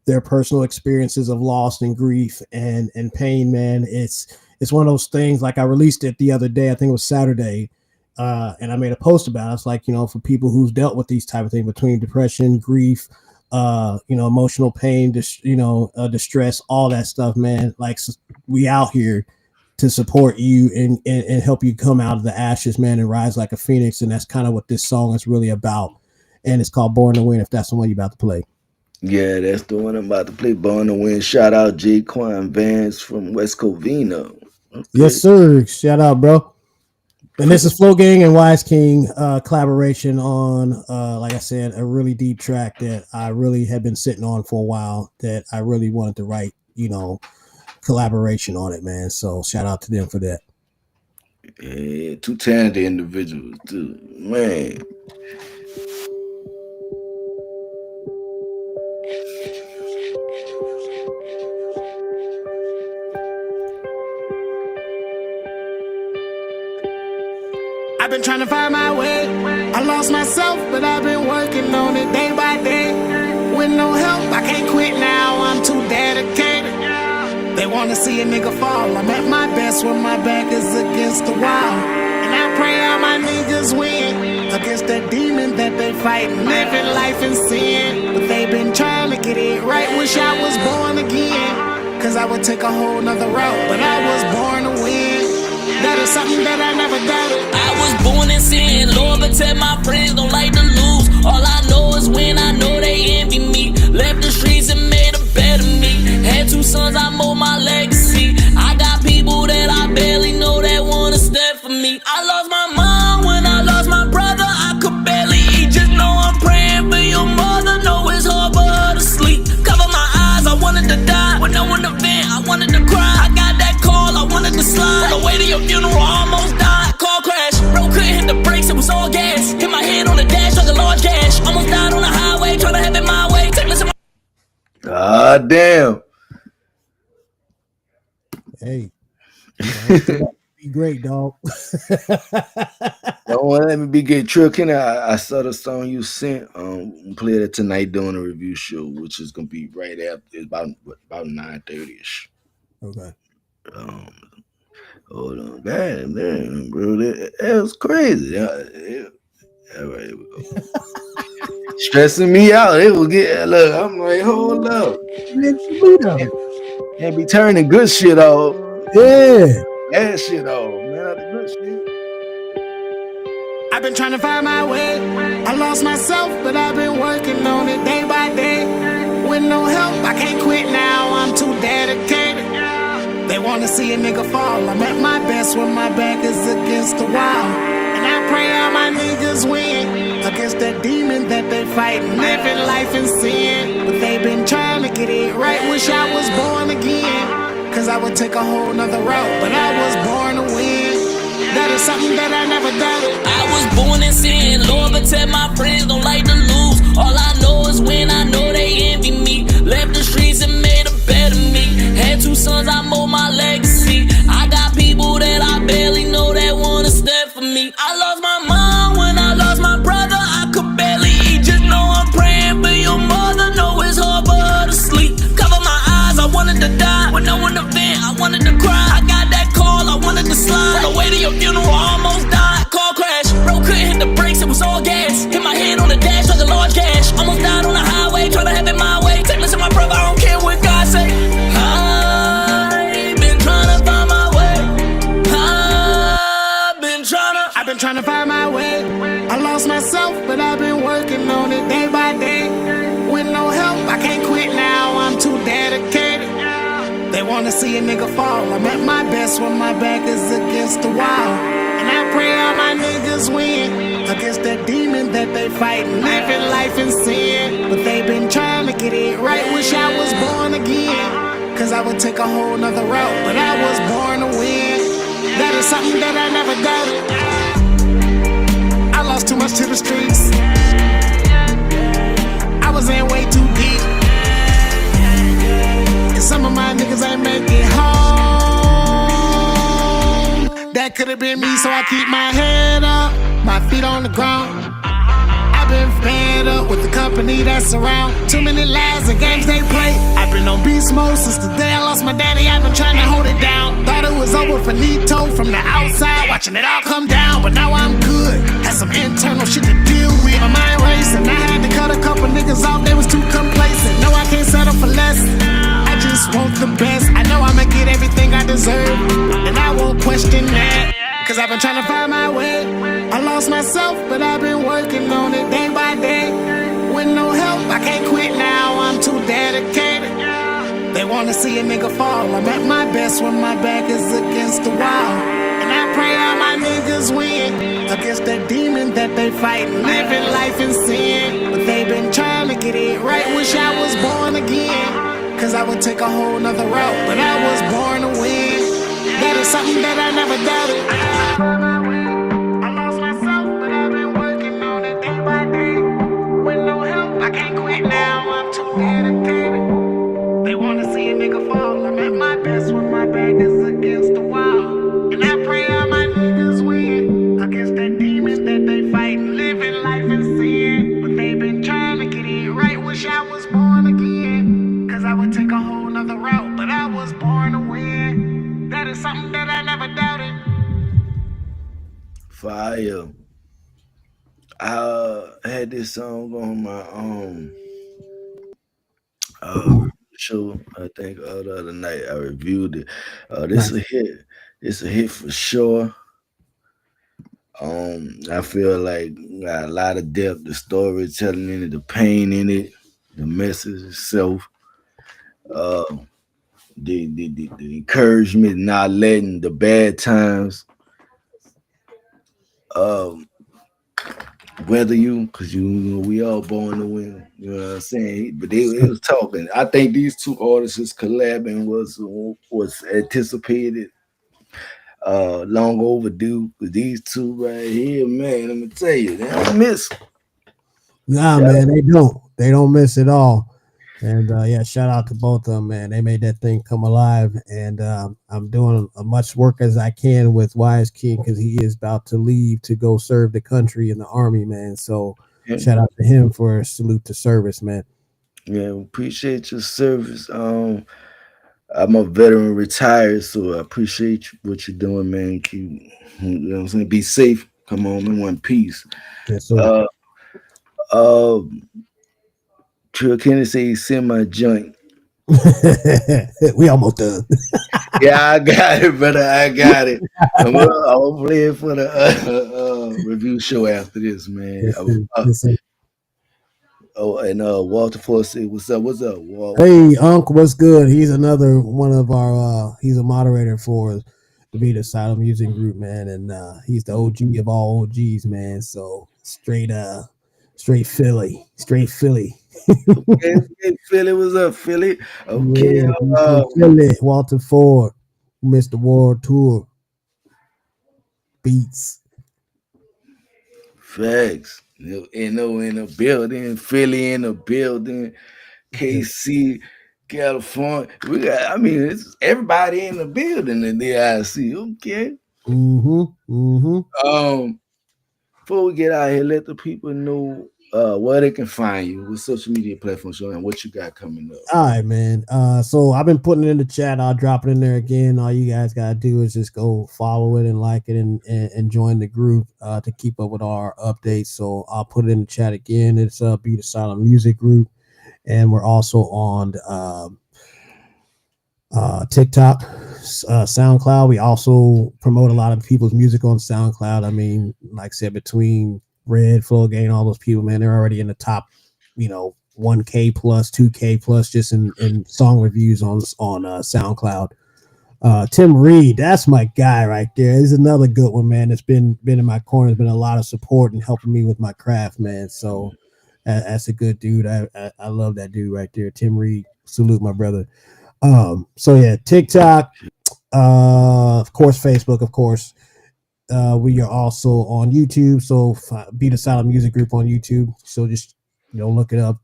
their personal experiences of loss and grief and pain, man. It's one of those things. Like, I released it the other day, I think it was Saturday, and I made a post about it. It's like, for people who's dealt with these type of things between depression, grief, emotional pain, distress, all that stuff, man. Like, we out here to support you and help you come out of the ashes, man, and rise like a phoenix. And that's kind of what this song is really about. And it's called Born to Win, if that's the one you're about to play. Yeah, that's the one I'm about to play, Born to Win. Shout out Jaquan Vance from West Covina. Okay. Yes, sir. Shout out, bro. And this is Flow Gang and Wise King collaboration on, like I said, a really deep track that I really had been sitting on for a while, that I really wanted to write, collaboration on it, man. So shout out to them for that. Yeah, two talented individuals too, man. I've been trying to find my way. I lost myself, but I've been working on it day by day. With no help, I can't quit now, I'm too dedicated. They wanna see a nigga fall. I'm at my best when my back is against the wall. And I pray all my niggas win against that demon that they fighting, living life in sin. But they been trying to get it right. Wish I was born again, cause I would take a whole nother route. But I was born to win. That is something that I never doubted. I was born in sin, Lord, but tell my friends don't like to lose. All I know is when I know they envy me. Left the streets and made a better me. Had two sons, I mold my legacy. I got people that I barely know that wanna stand for me. I lost my mom when I lost my brother. I could barely eat, just know I'm praying for your mother. Know it's hard for her to sleep. Cover my eyes, I wanted to die. With no one to vent, I wanted to cry. I got that call, I wanted to slide. On the way to your funeral, I almost died. Car crash, bro couldn't hit the brakes, it was all gas. Hit my head on the dash like a large gash. Almost died on the highway, trying to have it my way. Take listen. Ah, damn. Hey, be great, dog. Don't let me be get tricking. I saw the song you sent. Played it tonight during the review show, which is gonna be right after. It's about 9:30ish. Okay. Hold on, damn, bro, that was crazy. All right, here we go. Stressing me out. It will get. Look, I'm like, hold up. Can't be turning good shit off. Yeah. Bad shit off, man. The good shit. I've been trying to find my way. I lost myself, but I've been working on it day by day. With no help, I can't quit now, I'm too dedicated. They wanna see a nigga fall. I'm at my best when my back is against the wall. And I pray all my niggas win against that demon that they fighting, living life in sin. But they been trying to get it right. Wish I was born again, cause I would take a whole nother route. But I was born to win. That is something that I never doubted. I was born in sin, Lord, but tell my friends don't like to lose. All I know is when I know they envy me. Left the streets and made a better me. Had two sons, I mold my legacy. I got people that I barely know that wanna stand for me. I lost my mom when I see a nigga fall. I'm at my best when my back is against the wall. And I pray all my niggas win against that demon that they fighting, living life in sin. But they been trying to get it right. Wish I was born again, cause I would take a whole nother route. But I was born to win. That is something that I never doubted. I lost too much to the streets. I was in way too deep. And some of my niggas ain't make it home. That could've been me, so I keep my head up, my feet on the ground. I've been fed up with the company that's around. Too many lies and games they play. I've been on beast mode since the day I lost my daddy. I've been trying to hold it down. Thought it was over for Nito from the outside, watching it all come down. But now I'm good. Had some internal shit to deal with. My mind racing. I had to cut a couple niggas off. They was too complacent. No, I can't settle for less. I just want the best. I know I'ma get everything I deserve, and I won't question that. Cause I've been trying to find my way. I lost myself, but I've been working on it day by day. With no help, I can't quit now, I'm too dedicated. They wanna see a nigga fall. I'm at my best when my back is against the wall. And I pray all my niggas win against that demon that they fighting, living life in sin. But they been trying to get it right. Wish I was born again, cause I would take a whole nother route. But I was born to win. That is something that I never doubted. I lost myself, but I've been working on it day by day. With no help, I can't quit now, I'm too dedicated. They wanna see a nigga fall. I'm at my best when my back is against the wall. And I pray all my niggas win against that demon that they fighting, living life in sin. But they been trying to get it right. Wish I was born again, cause I would take a whole nother route. But I was born to win. That is something that I never doubted. Fire. I had this song on my show. I think the other night I reviewed it. This a hit. It's a hit for sure. I feel like got a lot of depth, the storytelling in it, the pain in it, the message itself, the encouragement, not letting the bad times weather you, because you know we all born to win. You know what I'm saying? But they was talking. I think these two artists collabing was anticipated, long overdue. But these two right here, man, let me tell you, they don't miss. Nah, man, they don't miss at all. And yeah, shout out to both of them, man. They made that thing come alive. And I'm doing as much work as I can with Wise King, because he is about to leave to go serve the country in the army, man. So shout out to him for a salute to service, man. Yeah, appreciate your service. I'm a veteran retired, so I appreciate what you're doing, man. Keep, you know what I'm saying? Be safe. Come on, in one piece. Yes, sir. Trill Kennedy say he sent my joint. We almost done. Yeah, I got it, brother. I got it. I'll play it for the review show after this, man. And Walter Force said, "What's up? What's up, Walt?" Hey, Unc, what's good? He's another one of our. He's a moderator for the Beat Asylum Music Group, man, and he's the OG of all OGs, man. So straight Philly. Okay, Philly, what's up, Philly? Okay, yeah, Philly, Walter Ford, Mr. World Tour, Beats. Facts. In the building, Philly in the building, KC, California. We got, I mean, it's everybody in the building in the IC. Okay. Before we get out here, let the people know where they can find you, what social media platforms you're on, and what you got coming up. All right, man. So I've been putting it in the chat. I'll drop it in there again. All you guys gotta do is just go follow it and like it and join the group to keep up with our updates. So I'll put it in the chat again. It's Beat Asylum Music Group, and we're also on TikTok, SoundCloud. We also promote a lot of people's music on SoundCloud. I mean, like I said, between Red, Flow Gain, all those people, man, they're already in the top, 1K plus, 2K plus, just in song reviews on SoundCloud. Tim Reed, that's my guy right there. He's another good one, man. That's been in my corner. There's been a lot of support and helping me with my craft, man. So that's a good dude. I love that dude right there, Tim Reed. Salute my brother. So yeah, TikTok, of course, Facebook, of course. We are also on YouTube. So Beat a Silent Music Group on YouTube. So just look it up,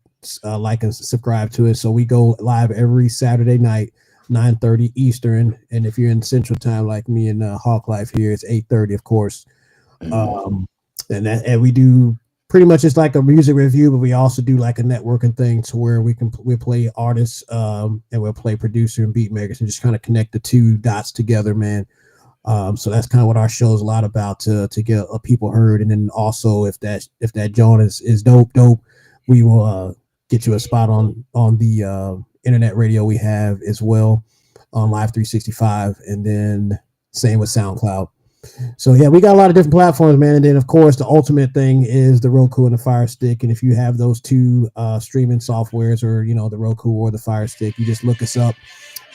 like and subscribe to it. So we go live every Saturday night, 9:30 Eastern. And if you're in Central Time like me and Hawk Life here, it's 8:30, of course. And we do pretty much it's like a music review, but we also do like a networking thing to where we play artists and we'll play producer and beat makers and just kind of connect the two dots together, man. So that's kind of what our show is a lot about, to get people heard. And then also if that joint is dope, we will get you a spot on the internet radio we have as well on Live 365, and then same with SoundCloud. So yeah, we got a lot of different platforms, man. And then of course the ultimate thing is the Roku and the Fire Stick. And if you have those two streaming softwares, or the Roku or the Fire Stick, you just look us up.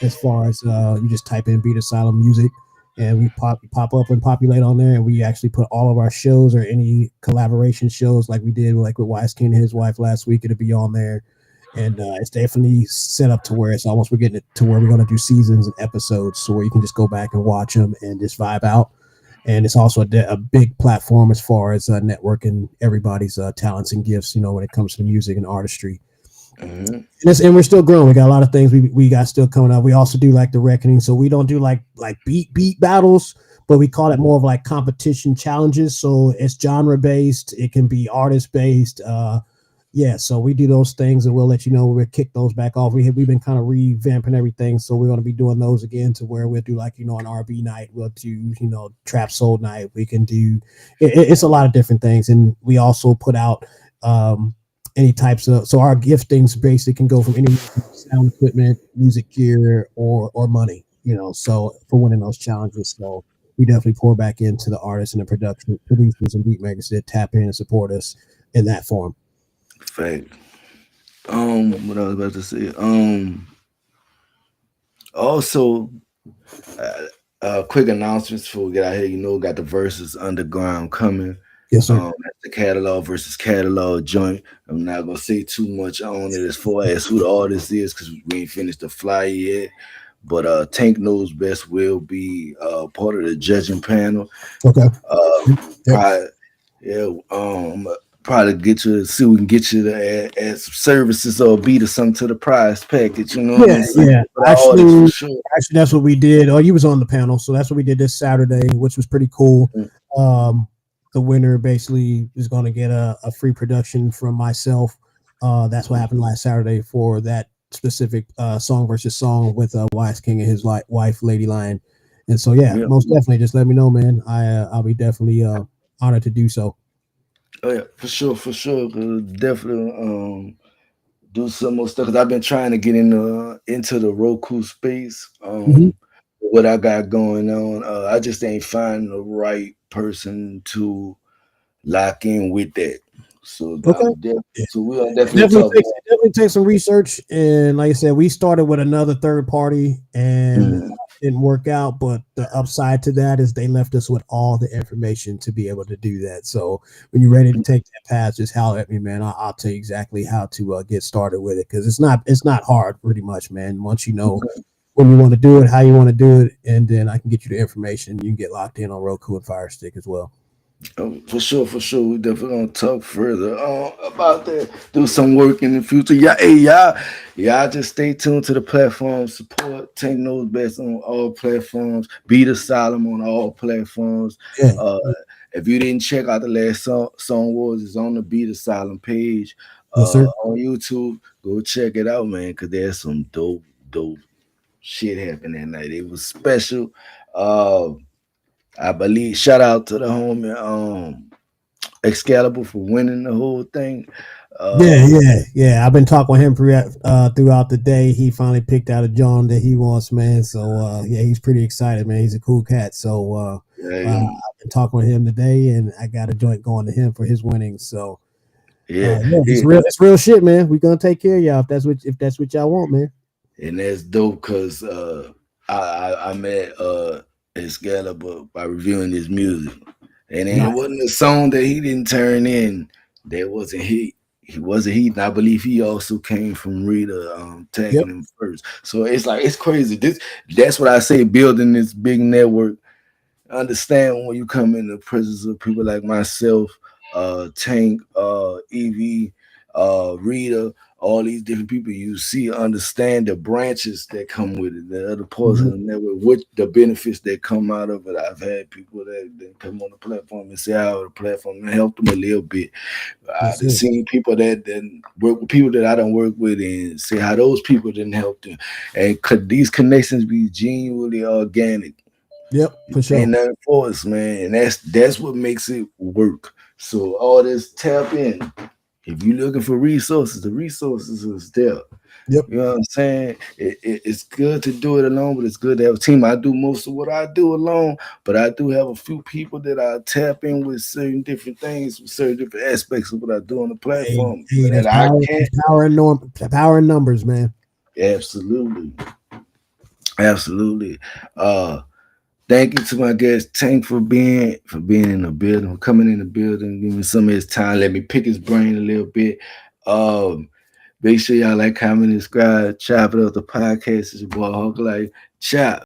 As far as you just type in Beat Asylum Music, and we pop up and populate on there, and we actually put all of our shows or any collaboration shows like we did like with Wise King and his wife last week. It'll be on there. And it's definitely set up to where it's almost, we're getting it to where we're going to do seasons and episodes, so where you can just go back and watch them and just vibe out. And it's also a big platform as far as networking everybody's talents and gifts, when it comes to music and artistry. Mm-hmm. And we're still growing. We got a lot of things we got still coming up. We also do like the reckoning, so we don't do like beat battles, but we call it more of like competition challenges. So it's genre based, it can be artist based. So we do those things, and we'll let you know when we kick those back off. We've been kind of revamping everything, so we're going to be doing those again, to where we'll do like an R&B night, we'll do trap soul night. We can do it's a lot of different things, and we also put out any types of, so our giftings basically can go from any sound equipment, music gear, or money. So for winning those challenges, so we definitely pour back into the artists and the producers and beat makers that tap in and support us in that form. Fact. What I was about to say. Also, quick announcements before we get out here. Got the Versus Underground coming. Yes, sir. That's the catalog versus catalog joint. I'm not gonna say too much on it as far as who the artist is, because we ain't finished the flyer yet. But Tank Knows Best will be part of the judging panel. Okay. Probably get you, see we can get you to add some services or beat or something to the prize package, Yeah. Actually, that's what we did. Oh, you was on the panel, so that's what we did this Saturday, which was pretty cool. The winner basically is going to get a free production from myself. That's what happened last Saturday for that specific song versus song with Wise King and his wife, Lady Lion. And so, most definitely, just let me know, man. I'll be definitely honored to do so. Oh yeah, for sure. Definitely do some more stuff, because I've been trying to get into the Roku space. What I got going on, I just ain't finding the right person to lock in with that. So we'll definitely take some research. And like I said, we started with another third party and didn't work out, but the upside to that is they left us with all the information to be able to do that. So when you're ready to take that path, just holler at me, man. I'll tell you exactly how to get started with it, because it's not hard, pretty much, man. Once you know when you want to do it, how you want to do it, and then I can get you the information. You can get locked in on Roku and Fire Stick as well. For sure. We definitely gonna talk further about that. Do some work in the future. Y'all just stay tuned to the platform. Support Tank Knows Best on all platforms. Beat Asylum on all platforms. If you didn't check out the last song Wars, is on the Beat Asylum page on YouTube. Go check it out, man, because there's some dope shit happened that night. It was special. I believe, shout out to the homie Excalibur for winning the whole thing. I've been talking with him throughout the day. He finally picked out a John that he wants, man. So he's pretty excited, man. He's a cool cat. So I've been talking with him today, and I got a joint going to him for his winnings. So it's real shit, man. We're gonna take care of y'all if that's what y'all want, man. And that's dope, because I met Excalibur by reviewing his music. And then it Nice. wasn't a song that he didn't turn in. That wasn't he. He wasn't he. And I believe he also came from Rita tagging Yep. him first. So it's like it's crazy. That's what I say, building this big network. Understand when you come in the presence of people like myself, Tank, Evie, Rita, all these different people, you see, understand the branches that come with it, the other parts of Mhm. the network, what the benefits that come out of it. I've had people that come on the platform and say how the platform helped them a little bit. Yes, I've sir. seen people that work with people that I don't work with and say how those people didn't help them. And could these connections be genuinely organic? Yep, for Ain't sure. nothing for us, man. And that's what makes it work. So all this tap in. If you're looking for resources, the resources is there. Yep. You know what I'm saying? It's good to do it alone, but it's good to have a team. I do most of what I do alone, but I do have a few people that I tap in with certain different things, with certain different aspects of what I do on the Hey, platform hey, that that's I power. can't. That's power in power in numbers, man. Absolutely, absolutely. Thank you to my guest Tank for being in the building, for coming in the building, giving me some of his time. Let me pick his brain a little bit. Um, Make sure y'all like, comment, subscribe, chop it up the podcast. It's your boy Hawk Life. Chop.